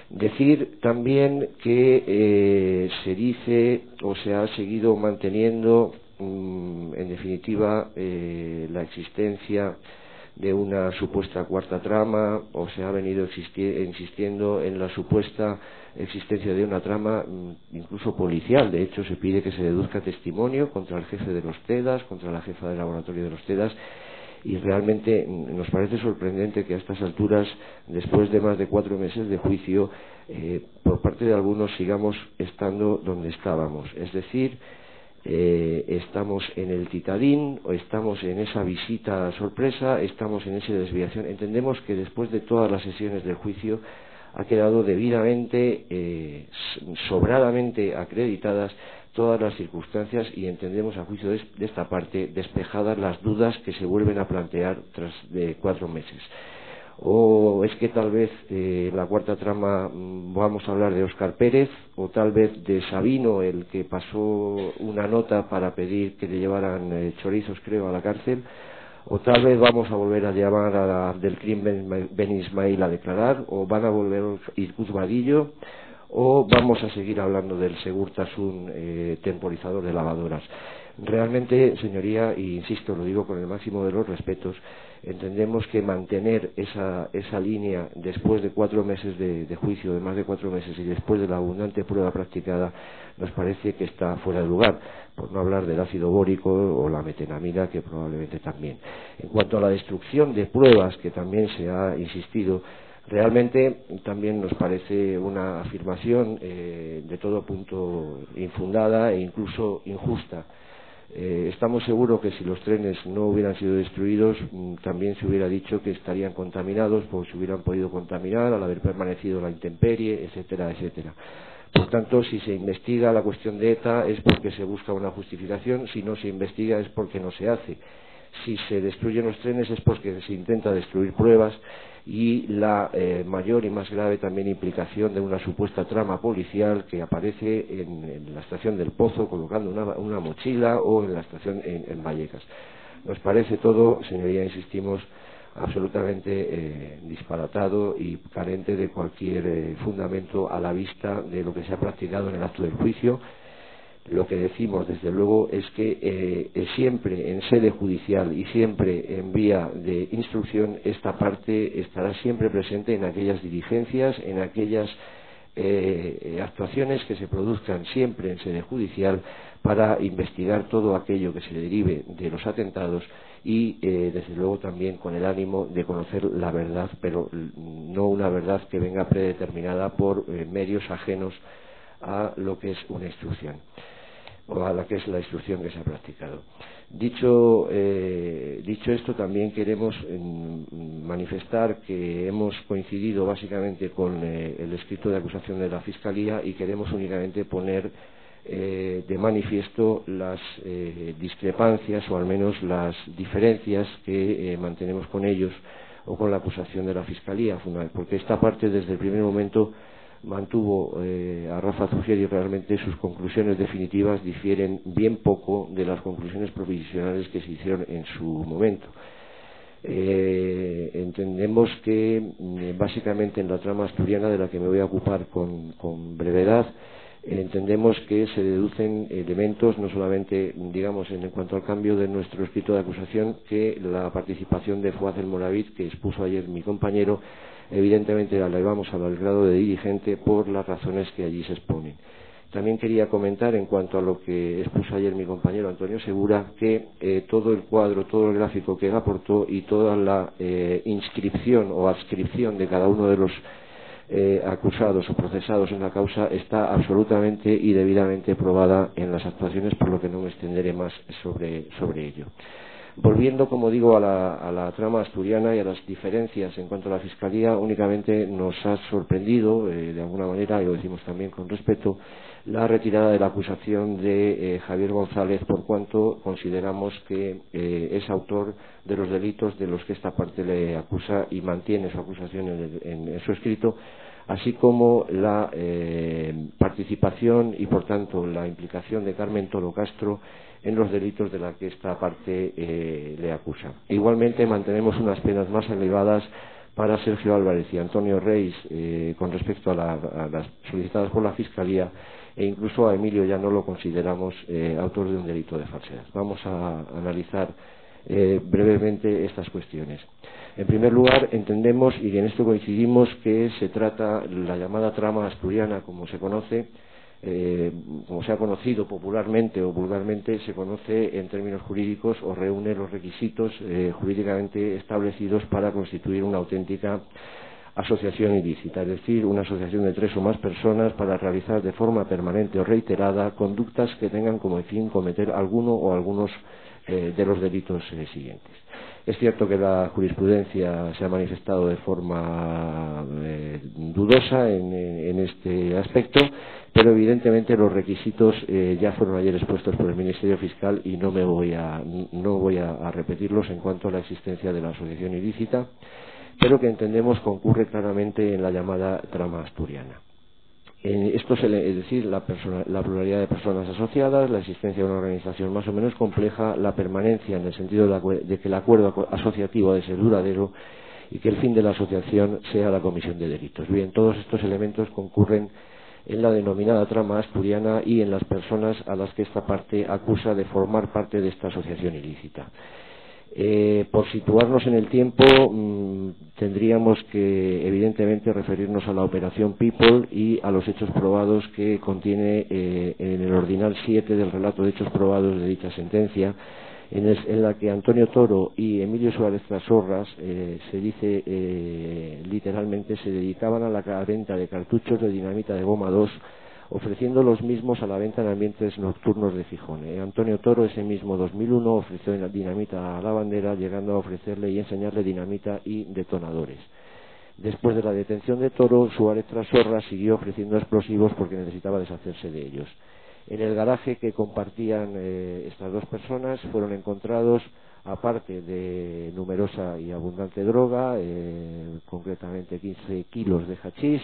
Decir también que se dice o se ha seguido manteniendo en definitiva la existencia de una supuesta cuarta trama, o se ha venido insistiendo en la supuesta existencia de una trama incluso policial. De hecho, se pide que se deduzca testimonio contra el jefe de los TEDAS, contra la jefa del laboratorio de los TEDAS, y realmente nos parece sorprendente que a estas alturas, después de más de 4 meses de juicio, por parte de algunos sigamos estando donde estábamos, es decir, estamos en el titadín, o estamos en esa visita sorpresa, estamos en esa desviación. Entendemos que después de todas las sesiones del juicio ha quedado debidamente, sobradamente acreditadas todas las circunstancias, y entendemos a juicio de esta parte despejadas las dudas que se vuelven a plantear tras de 4 meses. O es que tal vez la cuarta trama vamos a hablar de Óscar Pérez, o tal vez de Sabino, el que pasó una nota para pedir que le llevaran chorizos, creo, a la cárcel, o tal vez vamos a volver a llamar a Abdelkrim Ben Ismail a declarar, o van a volver Irkut Vadillo, o vamos a seguir hablando del Segurtasun temporizador de lavadoras. Realmente, señoría, y insisto, lo digo con el máximo de los respetos, entendemos que mantener esa línea después de 4 meses de juicio, de más de 4 meses, y después de la abundante prueba practicada, nos parece que está fuera de lugar, por no hablar del ácido bórico o la metenamina, que probablemente también. En cuanto a la destrucción de pruebas, que también se ha insistido, realmente también nos parece una afirmación de todo punto infundada e incluso injusta. Estamos seguros que si los trenes no hubieran sido destruidos, también se hubiera dicho que estarían contaminados, porque se hubieran podido contaminar al haber permanecido la intemperie, etcétera, etcétera. Por tanto, si se investiga la cuestión de ETA es porque se busca una justificación, si no se investiga es porque no se hace. Si se destruyen los trenes es porque se intenta destruir pruebas, y la mayor y más grave también implicación de una supuesta trama policial que aparece en la estación del Pozo colocando una mochila, o en la estación en Vallecas. Nos parece todo, señoría, insistimos, absolutamente disparatado y carente de cualquier fundamento a la vista de lo que se ha practicado en el acto del juicio. Lo que decimos, desde luego, es que siempre en sede judicial y siempre en vía de instrucción, esta parte estará siempre presente en aquellas diligencias, en aquellas actuaciones que se produzcan siempre en sede judicial para investigar todo aquello que se derive de los atentados, y desde luego también con el ánimo de conocer la verdad, pero no una verdad que venga predeterminada por medios ajenos a lo que es una instrucción, o a la que es la instrucción que se ha practicado. Dicho esto, también queremos manifestar que hemos coincidido básicamente con el escrito de acusación de la Fiscalía, y queremos únicamente poner de manifiesto las discrepancias, o al menos las diferencias que mantenemos con ellos o con la acusación de la Fiscalía, porque esta parte desde el primer momento mantuvo a Rafa Zugier, y realmente sus conclusiones definitivas difieren bien poco de las conclusiones provisionales que se hicieron en su momento. Entendemos que básicamente en la trama asturiana, de la que me voy a ocupar con brevedad, entendemos que se deducen elementos, no solamente, digamos, en cuanto al cambio de nuestro escrito de acusación, que la participación de Fuad El Moravid, que expuso ayer mi compañero, evidentemente la elevamos al grado de dirigente por las razones que allí se exponen. También quería comentar, en cuanto a lo que expuso ayer mi compañero Antonio Segura, que todo el cuadro, todo el gráfico que él aportó, y toda la inscripción o adscripción de cada uno de los acusados o procesados en la causa está absolutamente y debidamente probada en las actuaciones, por lo que no me extenderé más sobre ello. Volviendo, como digo, a la trama asturiana y a las diferencias en cuanto a la Fiscalía, únicamente nos ha sorprendido, de alguna manera, y lo decimos también con respeto, la retirada de la acusación de Javier González, por cuanto consideramos que es autor de los delitos de los que esta parte le acusa y mantiene su acusación en su escrito, así como la participación y, por tanto, la implicación de Carmen Toro Castro en los delitos de la que esta parte le acusa. Igualmente, mantenemos unas penas más elevadas para Sergio Álvarez y Antonio Reis con respecto a las solicitadas por la Fiscalía, e incluso a Emilio ya no lo consideramos autor de un delito de falsedad. Vamos a analizar brevemente estas cuestiones. En primer lugar, entendemos, y en esto coincidimos, que se trata la llamada trama asturiana, como se conoce, como se ha conocido popularmente o vulgarmente, se conoce en términos jurídicos o reúne los requisitos jurídicamente establecidos para constituir una auténtica asociación ilícita, es decir, una asociación de 3 o más personas para realizar de forma permanente o reiterada conductas que tengan como fin cometer alguno o algunos de los delitos siguientes. Es cierto que la jurisprudencia se ha manifestado de forma dudosa en este aspecto, pero evidentemente los requisitos ya fueron ayer expuestos por el Ministerio Fiscal y no voy a repetirlos en cuanto a la existencia de la asociación ilícita, pero que entendemos concurre claramente en la llamada trama asturiana. Esto es decir, la pluralidad de personas asociadas, la existencia de una organización más o menos compleja, la permanencia en el sentido de que el acuerdo asociativo ha de ser duradero y que el fin de la asociación sea la comisión de delitos. Bien, todos estos elementos concurren en la denominada trama asturiana y en las personas a las que esta parte acusa de formar parte de esta asociación ilícita. Por situarnos en el tiempo, tendríamos que evidentemente referirnos a la operación People y a los hechos probados que contiene en el ordinal 7 del relato de hechos probados de dicha sentencia, en la que Antonio Toro y Emilio Suárez Trasorras, se dice literalmente, se dedicaban a la venta de cartuchos de dinamita de goma 2, ofreciendo los mismos a la venta en ambientes nocturnos de Gijón. Antonio Toro, ese mismo 2001, ofreció dinamita a la bandera, llegando a ofrecerle y enseñarle dinamita y detonadores. Después de la detención de Toro, Suárez Trasorra siguió ofreciendo explosivos porque necesitaba deshacerse de ellos. En el garaje que compartían estas dos personas fueron encontrados, aparte de numerosa y abundante droga, concretamente 15 kilos de hachís,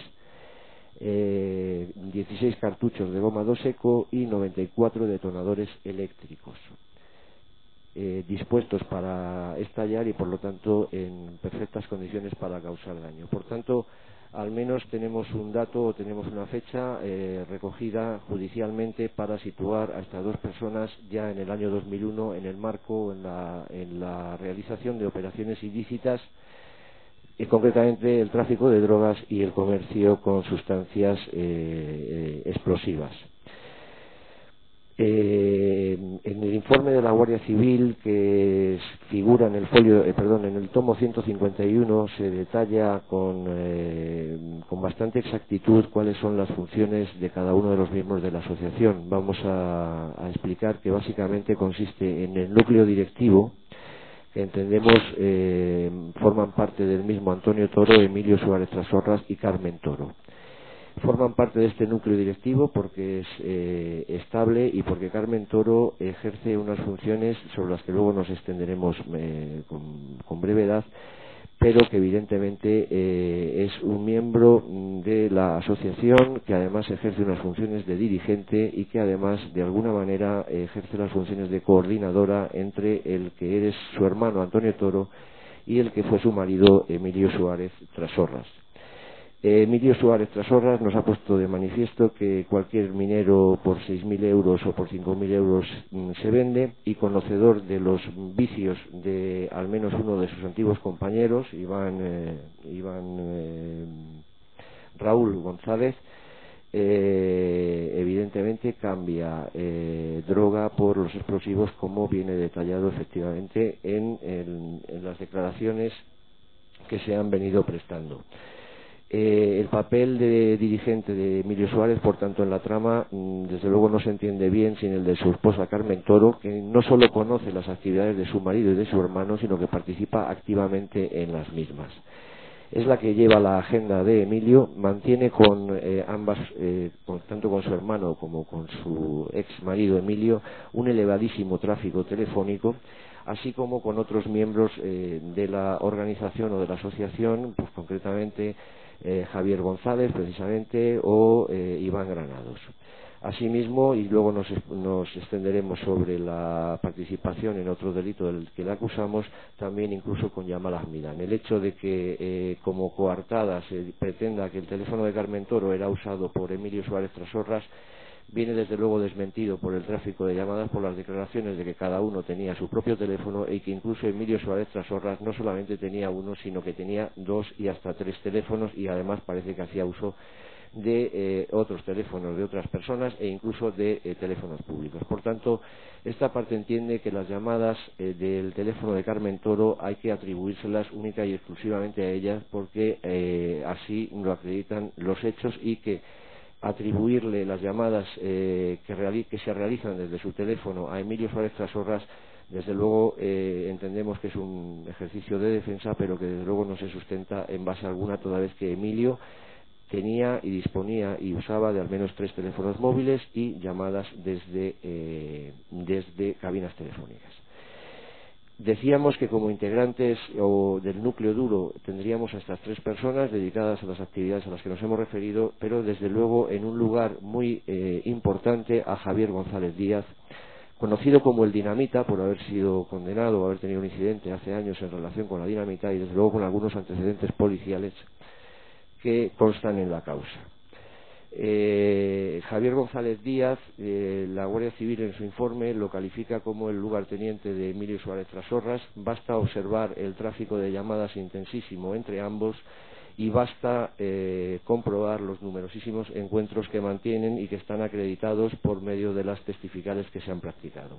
16 cartuchos de goma 2 seco y 94 detonadores eléctricos dispuestos para estallar y por lo tanto en perfectas condiciones para causar daño. Por tanto, al menos tenemos un dato o tenemos una fecha recogida judicialmente para situar a estas dos personas ya en el año 2001 en el marco, en la realización de operaciones ilícitas, y concretamente el tráfico de drogas y el comercio con sustancias explosivas. En el informe de la Guardia Civil que figura en el tomo 151 se detalla con bastante exactitud cuáles son las funciones de cada uno de los miembros de la asociación. Vamos a explicar que básicamente consiste en el núcleo directivo, que entendemos forman parte del mismo Antonio Toro, Emilio Suárez Trasorras y Carmen Toro. Forman parte de este núcleo directivo porque es estable y porque Carmen Toro ejerce unas funciones sobre las que luego nos extenderemos con brevedad, pero que evidentemente es un miembro de la asociación que además ejerce unas funciones de dirigente y que además de alguna manera ejerce las funciones de coordinadora entre el que es su hermano Antonio Toro y el que fue su marido Emilio Suárez Trasorras. Emilio Suárez Trasorras nos ha puesto de manifiesto que cualquier minero por 6.000 euros o por 5.000 euros se vende, y conocedor de los vicios de al menos uno de sus antiguos compañeros, Raúl González, evidentemente cambia droga por los explosivos, como viene detallado efectivamente en las declaraciones que se han venido prestando. El papel de dirigente de Emilio Suárez, por tanto, en la trama, desde luego no se entiende bien sin el de su esposa Carmen Toro, que no solo conoce las actividades de su marido y de su hermano, sino que participa activamente en las mismas. Es la que lleva la agenda de Emilio, mantiene con ambas, tanto con su hermano como con su ex marido Emilio, un elevadísimo tráfico telefónico, así como con otros miembros de la organización o de la asociación, pues concretamente Javier González, precisamente, o Iván Granados. Asimismo, y luego nos extenderemos sobre la participación en otro delito del que le acusamos, también incluso con Yamal Ahmidán. El hecho de que como coartada se pretenda que el teléfono de Carmen Toro era usado por Emilio Suárez Trasorras viene desde luego desmentido por el tráfico de llamadas, por las declaraciones de que cada uno tenía su propio teléfono y que incluso Emilio Suárez Trasorras no solamente tenía uno, sino que tenía 2 y hasta 3 teléfonos, y además parece que hacía uso de otros teléfonos de otras personas e incluso de teléfonos públicos. Por tanto, esta parte entiende que las llamadas del teléfono de Carmen Toro hay que atribuírselas única y exclusivamente a ellas, porque así lo acreditan los hechos, y que atribuirle las llamadas que se realizan desde su teléfono a Emilio Suárez Trasorras, desde luego entendemos que es un ejercicio de defensa, pero que desde luego no se sustenta en base alguna, toda vez que Emilio tenía y disponía y usaba de al menos 3 teléfonos móviles y llamadas desde cabinas telefónicas. Decíamos que como integrantes del núcleo duro tendríamos a estas 3 personas dedicadas a las actividades a las que nos hemos referido, pero desde luego en un lugar muy importante a Javier González Díaz, conocido como el Dinamita por haber sido condenado o haber tenido un incidente hace años en relación con la dinamita, y desde luego con algunos antecedentes policiales que constan en la causa. Javier González Díaz, la Guardia Civil en su informe lo califica como el lugarteniente de Emilio Suárez Trasorras. Basta observar el tráfico de llamadas intensísimo entre ambos y basta comprobar los numerosísimos encuentros que mantienen y que están acreditados por medio de las testificales que se han practicado.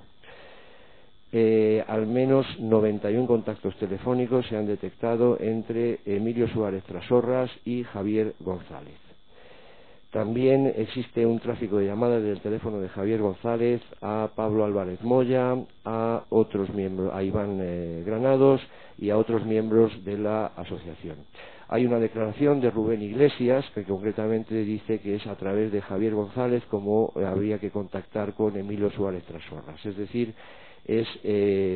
Al menos 91 contactos telefónicos se han detectado entre Emilio Suárez Trasorras y Javier González. También existe un tráfico de llamadas del teléfono de Javier González a Pablo Álvarez Moya, a otros miembros, a Iván Granados y a otros miembros de la asociación. Hay una declaración de Rubén Iglesias que concretamente dice que es a través de Javier González como habría que contactar con Emilio Suárez Trasorras. Es decir, es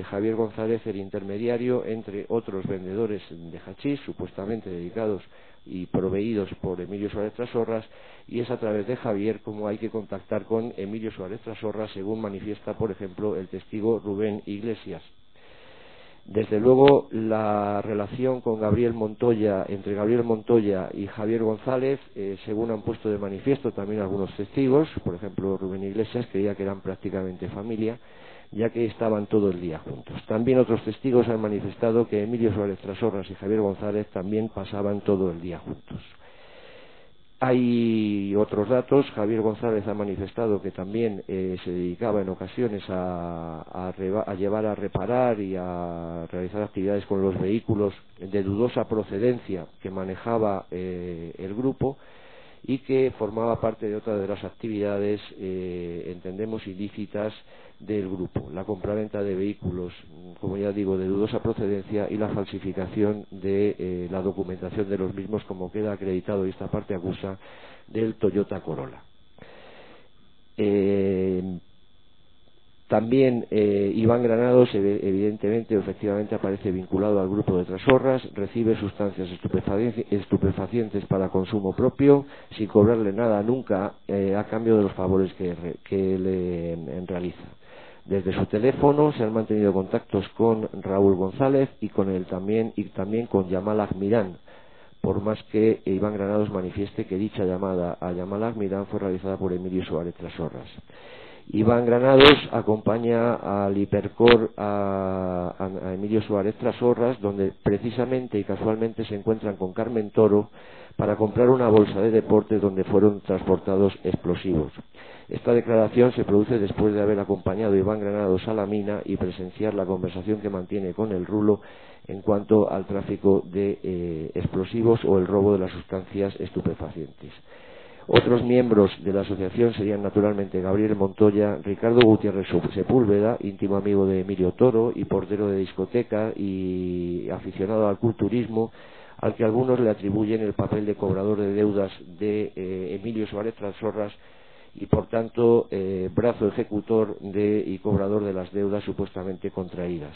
Javier González el intermediario entre otros vendedores de hachís, supuestamente dedicados y proveídos por Emilio Suárez Trasorras, y es a través de Javier como hay que contactar con Emilio Suárez Trasorras, según manifiesta, por ejemplo, el testigo Rubén Iglesias. Desde luego, la relación con entre Gabriel Montoya y Javier González, según han puesto de manifiesto también algunos testigos, por ejemplo, Rubén Iglesias creía que eran prácticamente familia, ya que estaban todo el día juntos. También otros testigos han manifestado que Emilio Suárez Trasorras y Javier González también pasaban todo el día juntos. Hay otros datos. Javier González ha manifestado que también se dedicaba en ocasiones a llevar a reparar y a realizar actividades con los vehículos de dudosa procedencia que manejaba el grupo, y que formaba parte de otra de las actividades, entendemos, ilícitas del grupo: la compraventa de vehículos, como ya digo, de dudosa procedencia, y la falsificación de la documentación de los mismos, como queda acreditado, y esta parte acusa, del Toyota Corolla. También Iván Granados, evidentemente, efectivamente, aparece vinculado al grupo de Trasorras, recibe sustancias estupefacientes para consumo propio, sin cobrarle nada nunca a cambio de los favores que le realiza. Desde su teléfono se han mantenido contactos con Raúl González y también con Yamal Ahmidán, por más que Iván Granados manifieste que dicha llamada a Yamal Ahmidán fue realizada por Emilio Suárez Trasorras. Iván Granados acompaña al Hipercor a Emilio Suárez Trasorras, donde precisamente y casualmente se encuentran con Carmen Toro para comprar una bolsa de deporte donde fueron transportados explosivos. Esta declaración se produce después de haber acompañado a Iván Granados a la mina y presenciar la conversación que mantiene con el Rulo en cuanto al tráfico de explosivos o el robo de las sustancias estupefacientes. Otros miembros de la asociación serían naturalmente Gabriel Montoya, Ricardo Gutiérrez Sepúlveda, íntimo amigo de Emilio Toro y portero de discoteca y aficionado al culturismo, al que algunos le atribuyen el papel de cobrador de deudas de Emilio Suárez Trasorras y por tanto brazo ejecutor y cobrador de las deudas supuestamente contraídas.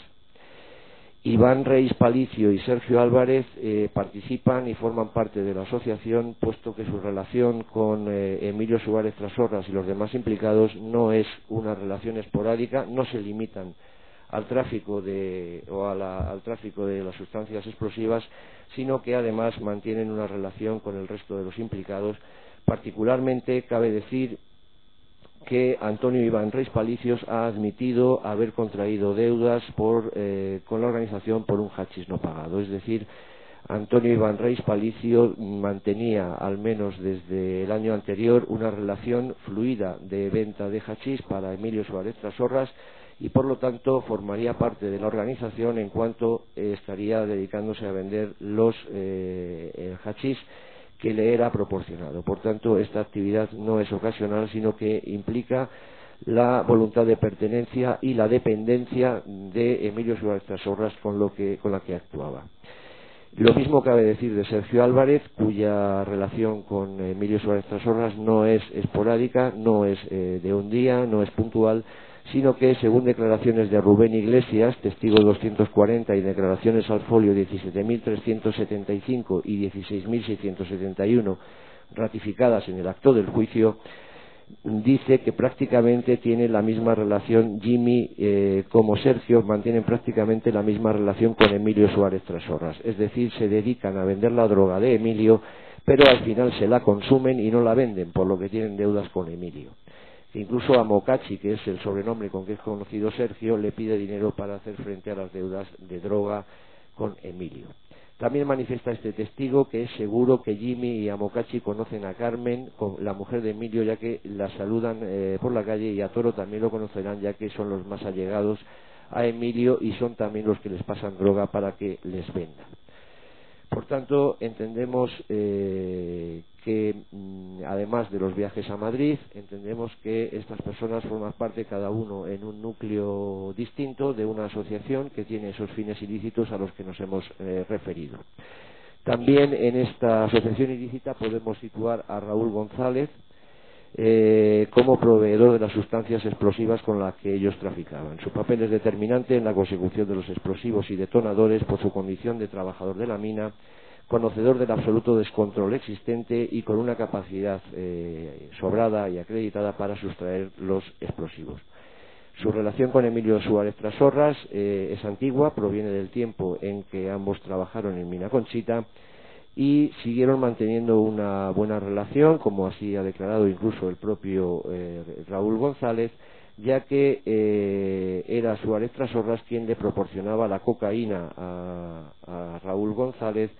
Iván Reis Palicio y Sergio Álvarez participan y forman parte de la asociación, puesto que su relación con Emilio Suárez Trasorras y los demás implicados no es una relación esporádica, no se limitan al tráfico al tráfico de las sustancias explosivas, sino que además mantienen una relación con el resto de los implicados. Particularmente cabe decir que Antonio Iván Reis Palicios ha admitido haber contraído deudas con la organización por un hachís no pagado. Es decir, Antonio Iván Reis Palicio mantenía, al menos desde el año anterior, una relación fluida de venta de hachís para Emilio Suárez Trasorras y por lo tanto formaría parte de la organización en cuanto estaría dedicándose a vender el hachís que le era proporcionado. Por tanto, esta actividad no es ocasional, sino que implica la voluntad de pertenencia y la dependencia de Emilio Suárez Trasorras con la que actuaba. Lo mismo cabe decir de Sergio Álvarez, cuya relación con Emilio Suárez Trasorras no es esporádica, no es de un día, no es puntual, sino que, según declaraciones de Rubén Iglesias, testigo 240, y declaraciones al folio 17.375 y 16.671, ratificadas en el acto del juicio, dice que prácticamente tiene la misma relación Jimmy como Sergio, mantienen prácticamente la misma relación con Emilio Suárez Trasorras. Es decir, se dedican a vender la droga de Emilio, pero al final se la consumen y no la venden, por lo que tienen deudas con Emilio. Incluso a Mocachi, que es el sobrenombre con que es conocido Sergio, le pide dinero para hacer frente a las deudas de droga con Emilio. También manifiesta este testigo que es seguro que Jimmy y a Mocachi conocen a Carmen, la mujer de Emilio, ya que la saludan por la calle, y a Toro también lo conocerán, ya que son los más allegados a Emilio y son también los que les pasan droga para que les vendan. Por tanto, entendemos que además de los viajes a Madrid, entendemos que estas personas forman parte cada uno en un núcleo distinto de una asociación que tiene esos fines ilícitos a los que nos hemos referido. También en esta asociación ilícita podemos situar a Raúl González como proveedor de las sustancias explosivas con las que ellos traficaban. Su papel es determinante en la consecución de los explosivos y detonadores por su condición de trabajador de la mina, conocedor del absoluto descontrol existente y con una capacidad sobrada y acreditada para sustraer los explosivos. Su relación con Emilio Suárez Trasorras es antigua, proviene del tiempo en que ambos trabajaron en Mina Conchita y siguieron manteniendo una buena relación, como así ha declarado incluso el propio Raúl González, ya que era Suárez Trasorras quien le proporcionaba la cocaína a Raúl González,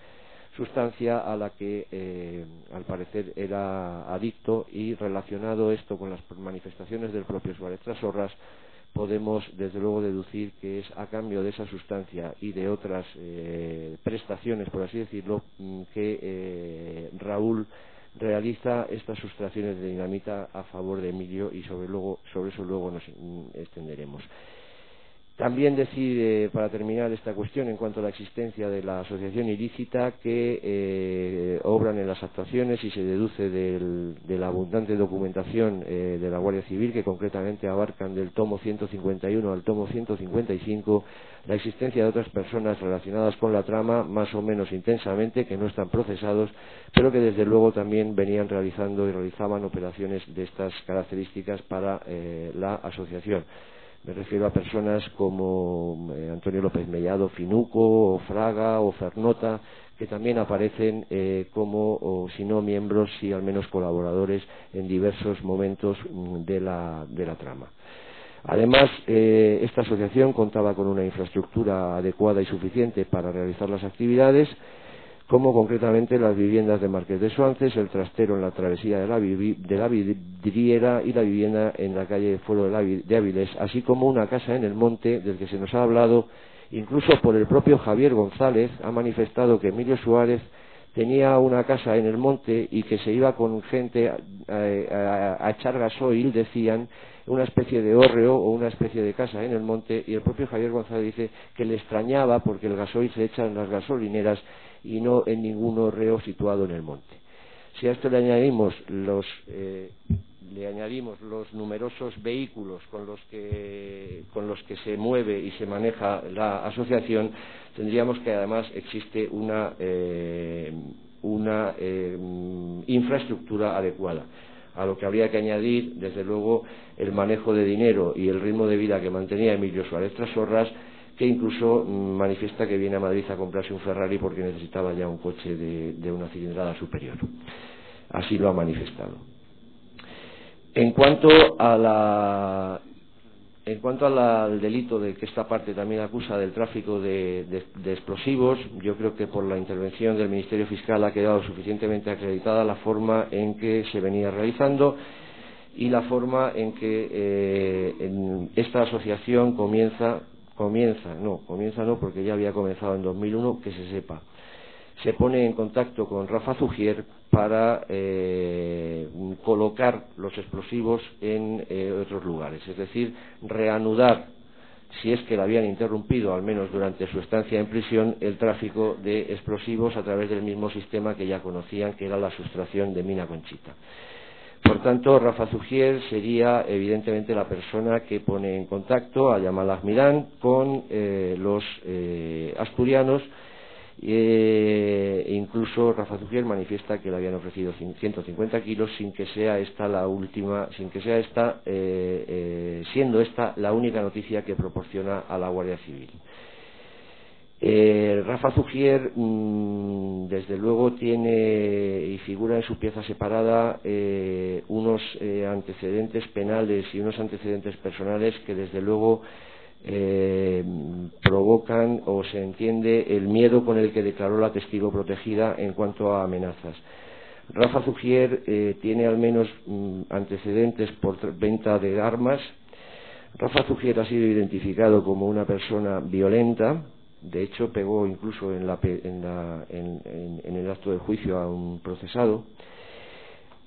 sustancia a la que al parecer era adicto, y relacionado esto con las manifestaciones del propio Suárez Trasorras, podemos desde luego deducir que es a cambio de esa sustancia y de otras prestaciones, por así decirlo, que Raúl realiza estas sustracciones de dinamita a favor de Emilio, y sobre eso luego nos extenderemos. También decir, para terminar esta cuestión, en cuanto a la existencia de la asociación ilícita, que obran en las actuaciones y se deduce de la abundante documentación de la Guardia Civil, que concretamente abarcan del tomo 151 al tomo 155, la existencia de otras personas relacionadas con la trama, más o menos intensamente, que no están procesados, pero que desde luego también venían realizando y realizaban operaciones de estas características para la asociación. Me refiero a personas como Antonio López Mellado Finuco, o Fraga, o Fernota, que también aparecen como, o si no miembros, sí al menos colaboradores en diversos momentos de la trama. Además, esta asociación contaba con una infraestructura adecuada y suficiente para realizar las actividades, como concretamente las viviendas de Marqués de Suances, el trastero en la travesía de la Vidriera y la vivienda en la calle Fuero de Áviles, así como una casa en el monte del que se nos ha hablado. Incluso por el propio Javier González ha manifestado que Emilio Suárez tenía una casa en el monte y que se iba con gente a echar gasoil, decían, una especie de hórreo o una especie de casa en el monte, y el propio Javier González dice que le extrañaba porque el gasoil se echa en las gasolineras y no en ningún hórreo situado en el monte. Si a esto le añadimos los numerosos vehículos con los que se mueve y se maneja la asociación, tendríamos que además existe una infraestructura adecuada, a lo que habría que añadir, desde luego, el manejo de dinero y el ritmo de vida que mantenía Emilio Suárez Trasorras, que incluso manifiesta que viene a Madrid a comprarse un Ferrari porque necesitaba ya un coche de una cilindrada superior. Así lo ha manifestado. En cuanto al delito de que esta parte también acusa del tráfico de explosivos, yo creo que por la intervención del Ministerio Fiscal ha quedado suficientemente acreditada la forma en que se venía realizando y la forma en que esta asociación comienza no, porque ya había comenzado en 2001, que se sepa. Se pone en contacto con Rafa Zugier para colocar los explosivos en otros lugares, es decir, reanudar, si es que la habían interrumpido, al menos durante su estancia en prisión, el tráfico de explosivos a través del mismo sistema que ya conocían, que era la sustracción de mina Conchita. Por tanto, Rafa Zugier sería evidentemente la persona que pone en contacto a Yamal Ahmirán con los asturianos. Incluso Rafa Zugier manifiesta que le habían ofrecido 150 kilos sin que sea esta siendo esta la única noticia que proporciona a la Guardia Civil. Rafa Zugier, desde luego, tiene y figura en su pieza separada unos antecedentes penales y unos antecedentes personales que, desde luego, provocan o se entiende el miedo con el que declaró la testigo protegida en cuanto a amenazas. Rafa Zugier tiene al menos antecedentes por venta de armas. Rafa Zugier ha sido identificado como una persona violenta. De hecho, pegó incluso en el acto de juicio a un procesado.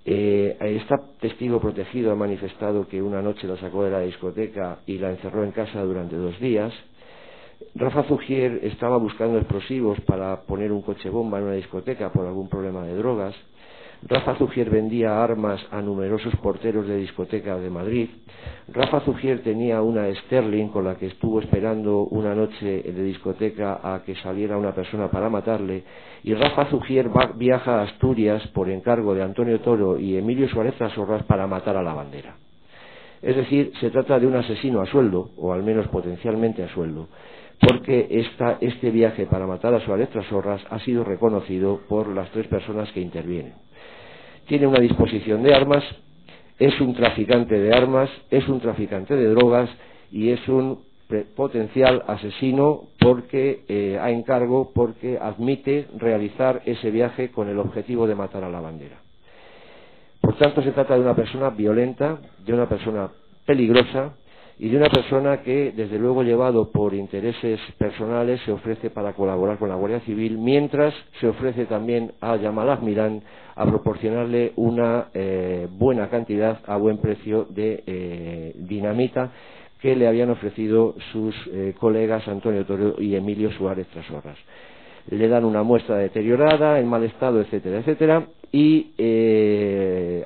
Este testigo protegido ha manifestado que una noche la sacó de la discoteca y la encerró en casa durante 2 días. Rafa Zugier estaba buscando explosivos para poner un coche bomba en una discoteca por algún problema de drogas. Rafa Zugier vendía armas a numerosos porteros de discotecas de Madrid. Rafa Zugier tenía una Sterling con la que estuvo esperando una noche de discoteca a que saliera una persona para matarle. Y Rafa Zugier viaja a Asturias por encargo de Antonio Toro y Emilio Suárez Trasorras para matar a la bandera. Es decir, se trata de un asesino a sueldo, o al menos potencialmente a sueldo, porque este viaje para matar a Suárez Trasorras ha sido reconocido por las 3 personas que intervienen. Tiene una disposición de armas, es un traficante de armas, es un traficante de drogas y es un potencial asesino porque a encargo, porque admite realizar ese viaje con el objetivo de matar a la bandera. Por tanto, se trata de una persona violenta, de una persona peligrosa y de una persona que, desde luego, llevado por intereses personales, se ofrece para colaborar con la Guardia Civil, mientras se ofrece también a Yamal Ahmirán a proporcionarle una buena cantidad a buen precio de dinamita que le habían ofrecido sus colegas Antonio Toro y Emilio Suárez Trasorras. Le dan una muestra deteriorada, en mal estado, etcétera, etcétera, y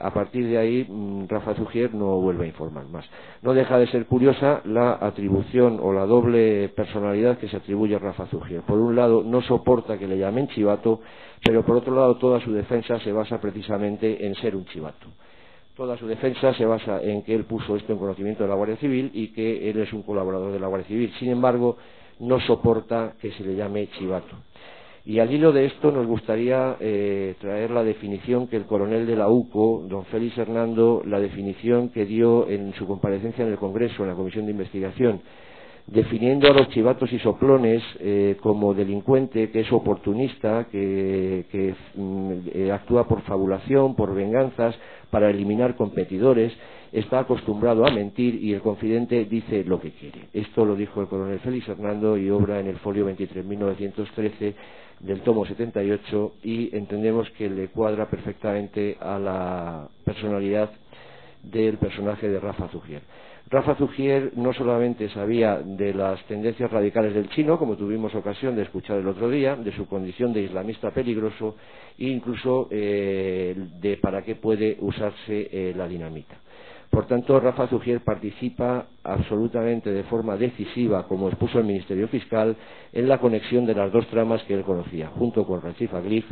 a partir de ahí Rafa Zugier no vuelve a informar más. No deja de ser curiosa la atribución o la doble personalidad que se atribuye a Rafa Zugier. Por un lado, no soporta que le llamen chivato, pero por otro lado, toda su defensa se basa precisamente en ser un chivato. Toda su defensa se basa en que él puso esto en conocimiento de la Guardia Civil y que él es un colaborador de la Guardia Civil. Sin embargo, no soporta que se le llame chivato. Y al hilo de esto nos gustaría traer la definición que el coronel de la UCO, don Félix Hernando, la definición que dio en su comparecencia en el Congreso, en la Comisión de Investigación, definiendo a los chivatos y soplones como delincuente que es oportunista, que actúa por fabulación, por venganzas, para eliminar competidores, está acostumbrado a mentir y el confidente dice lo que quiere. Esto lo dijo el coronel Félix Hernando y obra en el folio 23.913 del tomo 78 y entendemos que le cuadra perfectamente a la personalidad del personaje de Rafa Zugier. Rafa Zugier no solamente sabía de las tendencias radicales del chino, como tuvimos ocasión de escuchar el otro día, de su condición de islamista peligroso e incluso de para qué puede usarse la dinamita. Por tanto, Rafa Zugier participa absolutamente de forma decisiva, como expuso el Ministerio Fiscal, en la conexión de las dos tramas que él conocía, junto con Rachid Aglif,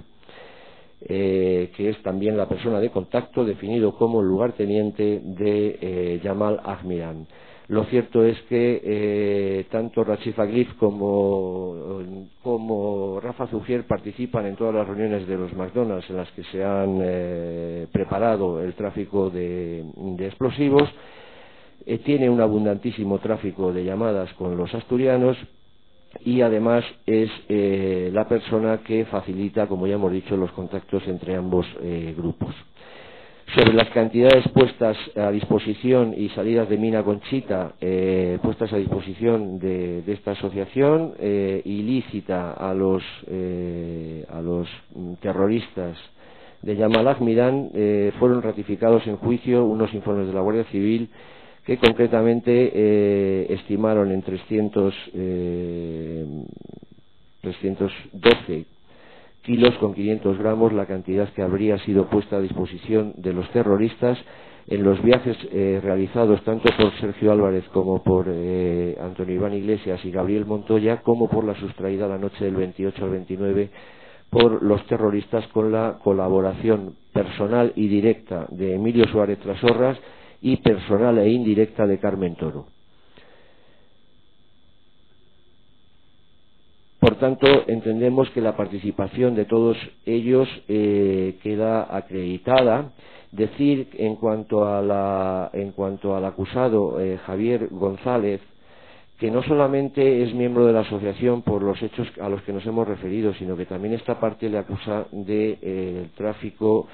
que es también la persona de contacto definido como lugarteniente de Jamal Ahmidan. Lo cierto es que tanto Rachid Aglif como Rafa Zugier participan en todas las reuniones de los McDonald's en las que se han preparado el tráfico de explosivos. Tiene un abundantísimo tráfico de llamadas con los asturianos y además es la persona que facilita, como ya hemos dicho, los contactos entre ambos grupos. Sobre las cantidades puestas a disposición y salidas de Mina Conchita puestas a disposición de esta asociación ilícita a los terroristas de Jamal Ahmidan, fueron ratificados en juicio unos informes de la Guardia Civil que concretamente estimaron en 312 kilos con 500 gramos la cantidad que habría sido puesta a disposición de los terroristas en los viajes realizados tanto por Sergio Álvarez como por Antonio Iván Iglesias y Gabriel Montoya, como por la sustraída la noche del 28 al 29 por los terroristas con la colaboración personal y directa de Emilio Suárez Trasorras y personal e indirecta de Carmen Toro. Por tanto, entendemos que la participación de todos ellos queda acreditada. Decir en cuanto al acusado Javier González, que no solamente es miembro de la asociación por los hechos a los que nos hemos referido, sino que también esta parte le acusa de tráfico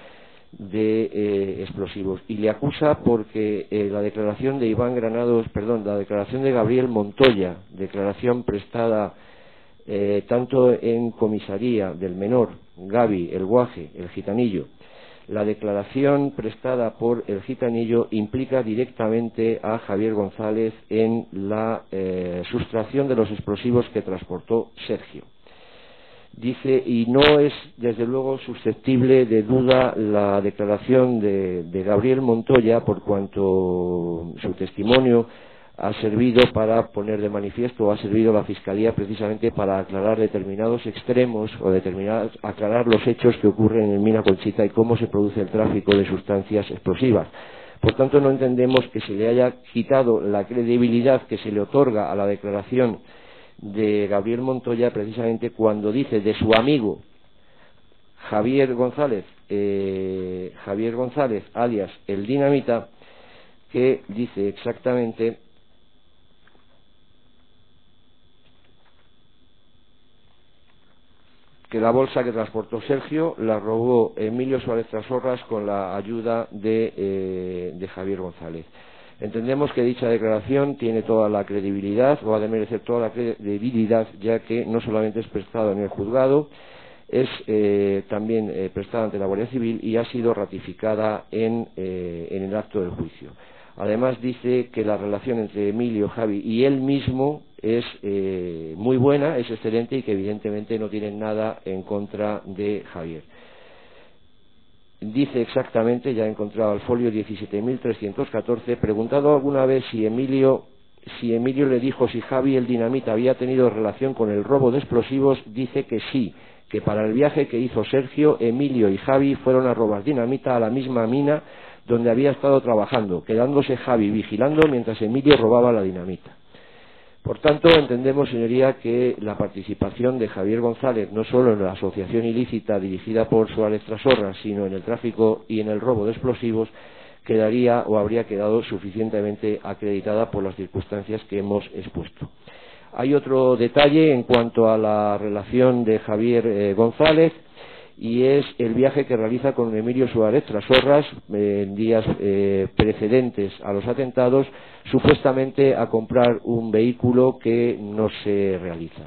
de explosivos, y le acusa porque la declaración de la declaración de Gabriel Montoya, declaración prestada tanto en comisaría del menor, Gaby, el guaje, el gitanillo, la declaración prestada por el gitanillo implica directamente a Javier González en la sustracción de los explosivos que transportó Sergio. Dice, y no es desde luego susceptible de duda la declaración de Gabriel Montoya, por cuanto su testimonio ha servido para poner de manifiesto, o ha servido a la Fiscalía precisamente para aclarar determinados extremos o aclarar los hechos que ocurren en Mina Conchita y cómo se produce el tráfico de sustancias explosivas. Por tanto, no entendemos que se le haya quitado la credibilidad que se le otorga a la declaración de Gabriel Montoya, precisamente cuando dice de su amigo Javier González alias el Dinamita, que dice exactamente que la bolsa que transportó Sergio la robó Emilio Suárez Trasorras con la ayuda de Javier González. Entendemos que dicha declaración tiene toda la credibilidad, o ha de merecer toda la credibilidad, ya que no solamente es prestada en el juzgado, es también prestada ante la Guardia Civil y ha sido ratificada en el acto del juicio. Además dice que la relación entre Emilio, Javi y él mismo es muy buena, es excelente, y que evidentemente no tienen nada en contra de Javier. Dice exactamente, ya he encontrado el folio 17.314, preguntado alguna vez si Emilio le dijo si Javi el Dinamita había tenido relación con el robo de explosivos, dice que sí, que para el viaje que hizo Sergio, Emilio y Javi fueron a robar dinamita a la misma mina donde había estado trabajando, quedándose Javi vigilando mientras Emilio robaba la dinamita. Por tanto, entendemos, señoría, que la participación de Javier González, no solo en la asociación ilícita dirigida por Suárez Trasorras, sino en el tráfico y en el robo de explosivos, quedaría o habría quedado suficientemente acreditada por las circunstancias que hemos expuesto. Hay otro detalle en cuanto a la relación de Javier González, y es el viaje que realiza con Emilio Suárez Trasorras en días precedentes a los atentados, supuestamente a comprar un vehículo que no se realiza.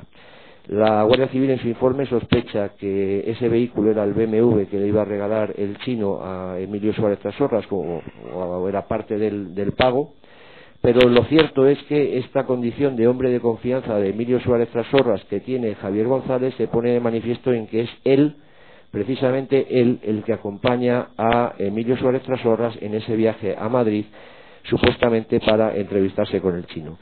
La Guardia Civil en su informe sospecha que ese vehículo era el BMW que le iba a regalar el chino a Emilio Suárez Trasorras, o era parte del pago, pero lo cierto es que esta condición de hombre de confianza de Emilio Suárez Trasorras que tiene Javier González se pone de manifiesto en que es él, precisamente él, el que acompaña a Emilio Suárez Trasorras en ese viaje a Madrid, supuestamente para entrevistarse con el chino.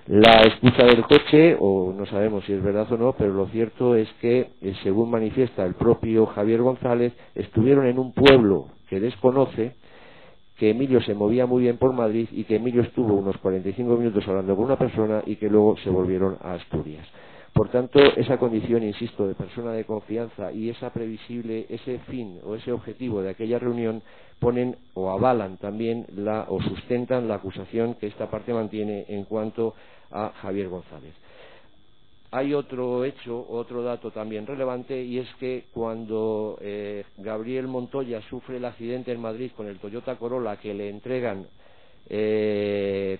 La excusa del coche, o no sabemos si es verdad o no, pero lo cierto es que, según manifiesta el propio Javier González, estuvieron en un pueblo que desconoce, que Emilio se movía muy bien por Madrid y que Emilio estuvo unos 45 minutos hablando con una persona y que luego se volvieron a Asturias. Por tanto, esa condición, insisto, de persona de confianza y esa previsible, ese fin o ese objetivo de aquella reunión ponen o avalan también o sustentan la acusación que esta parte mantiene en cuanto a Javier González. Hay otro hecho, otro dato también relevante, y es que cuando Gabriel Montoya sufre el accidente en Madrid con el Toyota Corolla que le entregan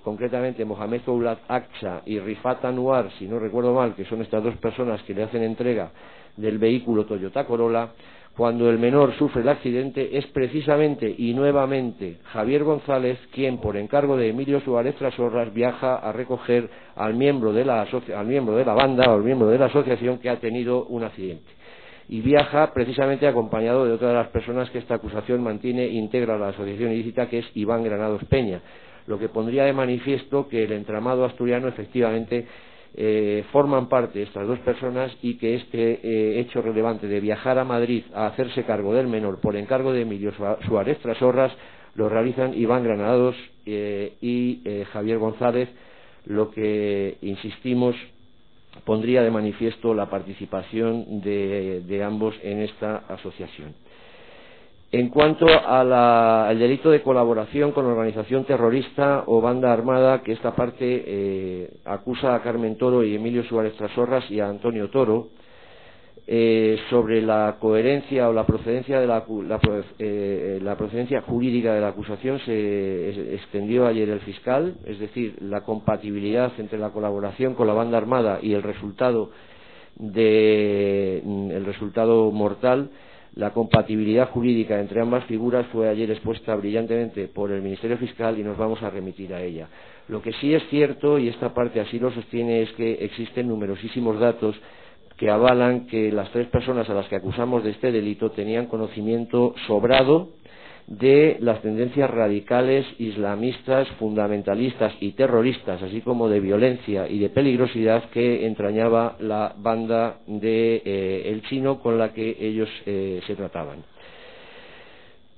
concretamente Mohamed Oulat Akcha y Rifat Anwar, si no recuerdo mal, que son estas dos personas que le hacen entrega del vehículo Toyota Corolla, cuando el menor sufre el accidente es precisamente y nuevamente Javier González quien, por encargo de Emilio Suárez Trasorras, viaja a recoger al miembro de la banda o al miembro de la asociación que ha tenido un accidente. Y viaja precisamente acompañado de otra de las personas que esta acusación mantiene integra la asociación ilícita, que es Iván Granados Peña, lo que pondría de manifiesto que el entramado asturiano efectivamente forman parte de estas dos personas y que este hecho relevante de viajar a Madrid a hacerse cargo del menor por encargo de Emilio Suárez Trasorras lo realizan Iván Granados y Javier González, lo que, insistimos, pondría de manifiesto la participación de ambos en esta asociación. En cuanto al delito de colaboración con organización terrorista o banda armada, que esta parte acusa a Carmen Toro y Emilio Suárez Trasorras y a Antonio Toro, sobre la coherencia o la procedencia de la procedencia jurídica de la acusación se extendió ayer el fiscal, es decir, la compatibilidad entre la colaboración con la banda armada y el resultado mortal. La compatibilidad jurídica entre ambas figuras fue ayer expuesta brillantemente por el Ministerio Fiscal y nos vamos a remitir a ella. Lo que sí es cierto, y esta parte así lo sostiene, es que existen numerosísimos datos que avalan que las tres personas a las que acusamos de este delito tenían conocimiento sobrado de las tendencias radicales, islamistas, fundamentalistas y terroristas, así como de violencia y de peligrosidad que entrañaba la banda de El Chino con la que ellos se trataban.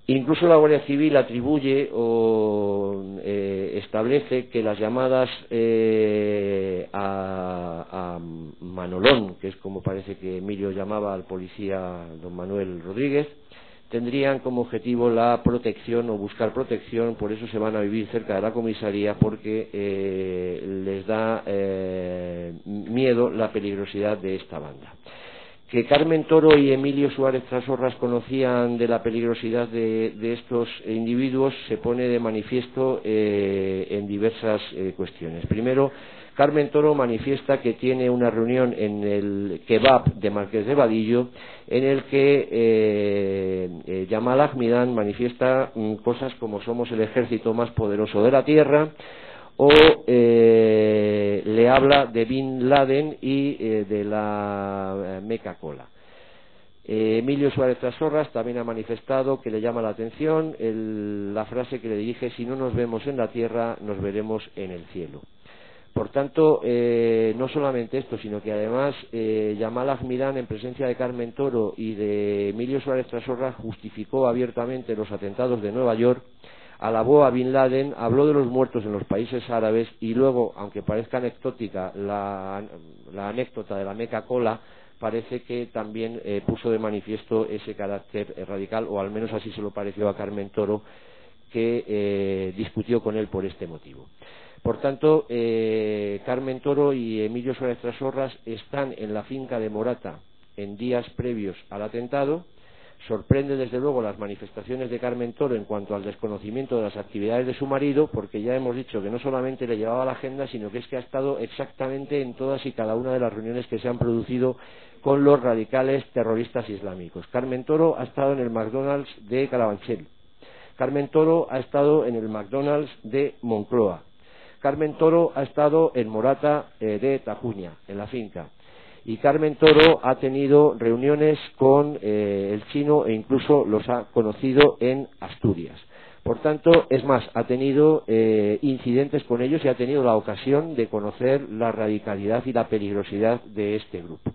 Incluso la Guardia Civil atribuye o establece que las llamadas a Manolón, que es como parece que Emilio llamaba al policía don Manuel Rodríguez, tendrían como objetivo la protección o buscar protección, por eso se van a vivir cerca de la comisaría, porque les da miedo la peligrosidad de esta banda. Que Carmen Toro y Emilio Suárez Trasorras conocían de la peligrosidad de estos individuos se pone de manifiesto en diversas cuestiones. Primero, Carmen Toro manifiesta que tiene una reunión en el kebab de Marqués de Vadillo en el que Yamal Ahmidán manifiesta cosas como somos el ejército más poderoso de la tierra, o le habla de Bin Laden y de la Meca Cola. Emilio Suárez Trasorras también ha manifestado que le llama la atención la frase que le dirige: si no nos vemos en la tierra, nos veremos en el cielo. Por tanto, no solamente esto, sino que además Yamal Ahmidán, en presencia de Carmen Toro y de Emilio Suárez Trasorras, justificó abiertamente los atentados de Nueva York, alabó a Bin Laden, habló de los muertos en los países árabes y luego, aunque parezca anecdótica, la anécdota de la Meca Cola parece que también puso de manifiesto ese carácter radical, o al menos así se lo pareció a Carmen Toro, que discutió con él por este motivo. Por tanto, Carmen Toro y Emilio Suárez Trasorras están en la finca de Morata en días previos al atentado. Sorprende desde luego las manifestaciones de Carmen Toro en cuanto al desconocimiento de las actividades de su marido, porque ya hemos dicho que no solamente le llevaba la agenda, sino que es que ha estado exactamente en todas y cada una de las reuniones que se han producido con los radicales terroristas islámicos. Carmen Toro ha estado en el McDonald's de Carabanchel. Carmen Toro ha estado en el McDonald's de Moncloa. Carmen Toro ha estado en Morata de Tajuña, en la finca. Y Carmen Toro ha tenido reuniones con el chino e incluso los ha conocido en Asturias. Por tanto, es más, ha tenido incidentes con ellos y ha tenido la ocasión de conocer la radicalidad y la peligrosidad de este grupo.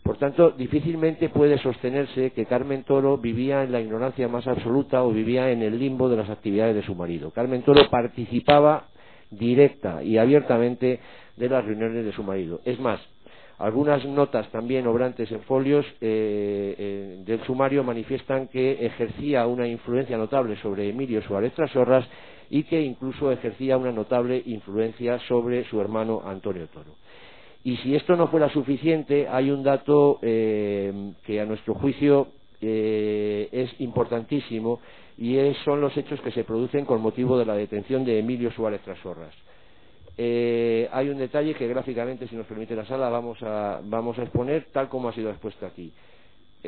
Por tanto, difícilmente puede sostenerse que Carmen Toro vivía en la ignorancia más absoluta o vivía en el limbo de las actividades de su marido. Carmen Toro participaba directa y abiertamente de las reuniones de su marido. Es más, algunas notas también obrantes en folios del sumario manifiestan que ejercía una influencia notable sobre Emilio Suárez Trasorras y que incluso ejercía una notable influencia sobre su hermano Antonio Toro. Y si esto no fuera suficiente, hay un dato que a nuestro juicio es importantísimo y son los hechos que se producen con motivo de la detención de Emilio Suárez Trasorras. Hay un detalle que gráficamente, si nos permite la sala, vamos a exponer tal como ha sido expuesto aquí.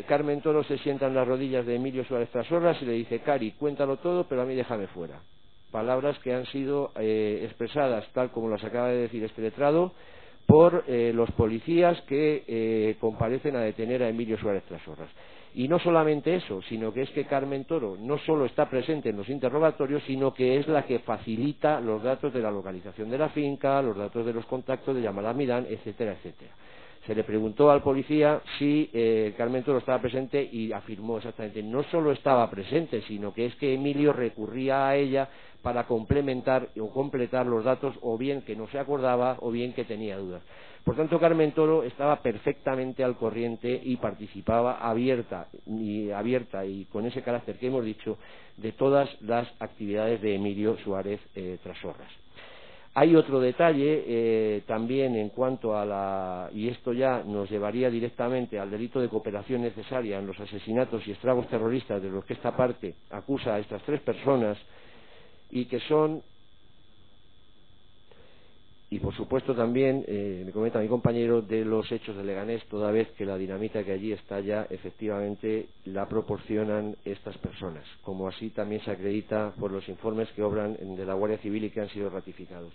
Carmen Toro se sienta en las rodillas de Emilio Suárez Trasorras y le dice: Cari, cuéntalo todo, pero a mí déjame fuera. Palabras que han sido expresadas tal como las acaba de decir este letrado por los policías que comparecen a detener a Emilio Suárez Trasorras. Y no solamente eso, sino que es que Carmen Toro no solo está presente en los interrogatorios, sino que es la que facilita los datos de la localización de la finca, los datos de los contactos de Yamal Amidán, etcétera, etcétera. Se le preguntó al policía si Carmen Toro estaba presente y afirmó exactamente: no solo estaba presente, sino que es que Emilio recurría a ella para complementar o completar los datos, o bien que no se acordaba o bien que tenía dudas. Por tanto, Carmen Toro estaba perfectamente al corriente y participaba abierta y con ese carácter que hemos dicho de todas las actividades de Emilio Suárez Trasorras. Hay otro detalle también en cuanto a y esto ya nos llevaría directamente al delito de cooperación necesaria en los asesinatos y estragos terroristas de los que esta parte acusa a estas tres personas, y que son, y por supuesto también, me comenta mi compañero, de los hechos de Leganés, toda vez que la dinamita que allí estalla efectivamente la proporcionan estas personas, como así también se acredita por los informes que obran de la Guardia Civil y que han sido ratificados.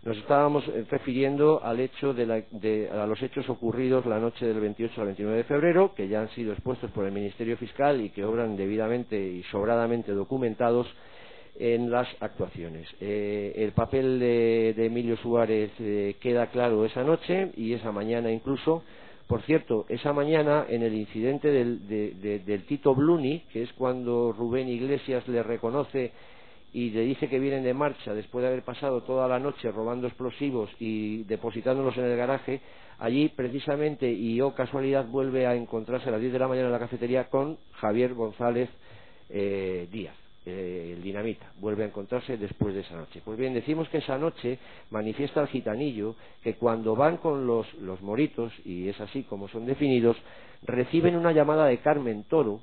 Nos estábamos refiriendo al hecho a los hechos ocurridos la noche del 28 al 29 de febrero, que ya han sido expuestos por el Ministerio Fiscal y que obran debidamente y sobradamente documentados en las actuaciones. El papel de Emilio Suárez queda claro esa noche y esa mañana incluso. Por cierto, esa mañana, en el incidente del Tito Bluni, que es cuando Rubén Iglesias le reconoce y le dice que vienen de marcha después de haber pasado toda la noche robando explosivos y depositándolos en el garaje, allí precisamente, y casualidad, vuelve a encontrarse a las 10 de la mañana en la cafetería con Javier González Díaz. El dinamita vuelve a encontrarse después de esa noche. Pues bien, decimos que esa noche manifiesta el gitanillo que cuando van con los moritos, y es así como son definidos, reciben una llamada de Carmen Toro,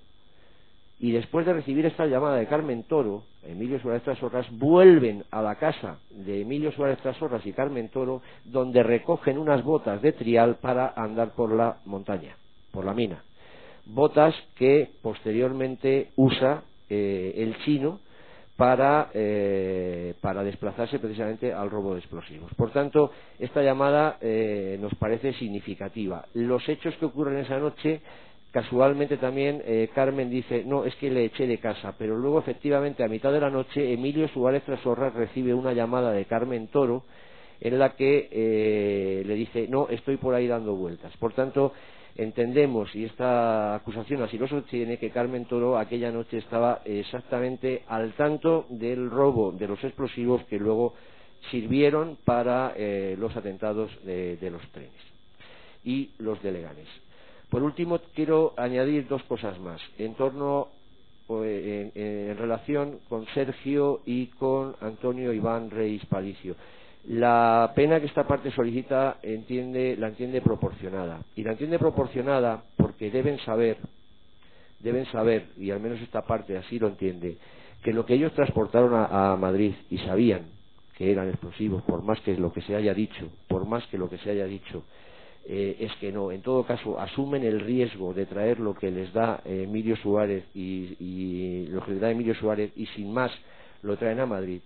y después de recibir esta llamada de Carmen Toro, Emilio Suárez Trasorras, vuelven a la casa de Emilio Suárez Trasorras y Carmen Toro, donde recogen unas botas de trial para andar por la montaña, por la mina, botas que posteriormente usa el chino para desplazarse precisamente al robo de explosivos. Por tanto, esta llamada nos parece significativa. Los hechos que ocurren esa noche, casualmente también Carmen dice: no, es que le eché de casa, pero luego efectivamente a mitad de la noche Emilio Suárez Trasorras recibe una llamada de Carmen Toro en la que le dice: no, estoy por ahí dando vueltas. Por tanto, Entendemos, y esta acusación así lo sostiene, que Carmen Toro aquella noche estaba exactamente al tanto del robo de los explosivos que luego sirvieron para los atentados de los trenes y los de Leganés. Por último, quiero añadir dos cosas más en relación con Sergio y con Antonio Iván Reis Palicio. La pena que esta parte solicita la entiende proporcionada, y la entiende proporcionada porque deben saber, y al menos esta parte así lo entiende, que lo que ellos transportaron a Madrid y sabían que eran explosivos, por más que lo que se haya dicho, es que no, en todo caso asumen el riesgo de traer lo que les da Emilio Suárez y lo que les da Emilio Suárez, y sin más lo traen a Madrid.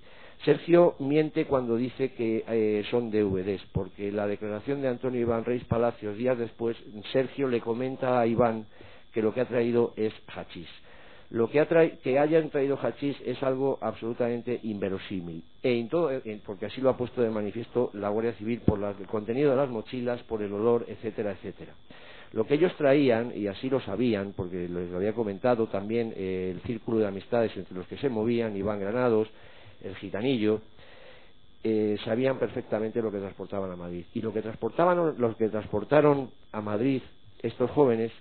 Sergio miente cuando dice que son DVDs, porque la declaración de Antonio Iván Reis Palacios días después, Sergio le comenta a Iván que lo que ha traído es hachís. Que hayan traído hachís es algo absolutamente inverosímil, porque así lo ha puesto de manifiesto la Guardia Civil por el contenido de las mochilas, por el olor, etcétera, etcétera. Lo que ellos traían, y así lo sabían, porque les lo había comentado también el círculo de amistades entre los que se movían, Iván Granados, el Gitanillo, sabían perfectamente lo que transportaban a Madrid. Y los que transportaron a Madrid estos jóvenes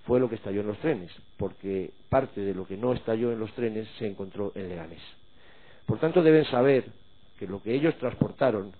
fue lo que estalló en los trenes, porque parte de lo que no estalló en los trenes se encontró en Leganés. Por tanto, deben saber que lo que ellos transportaron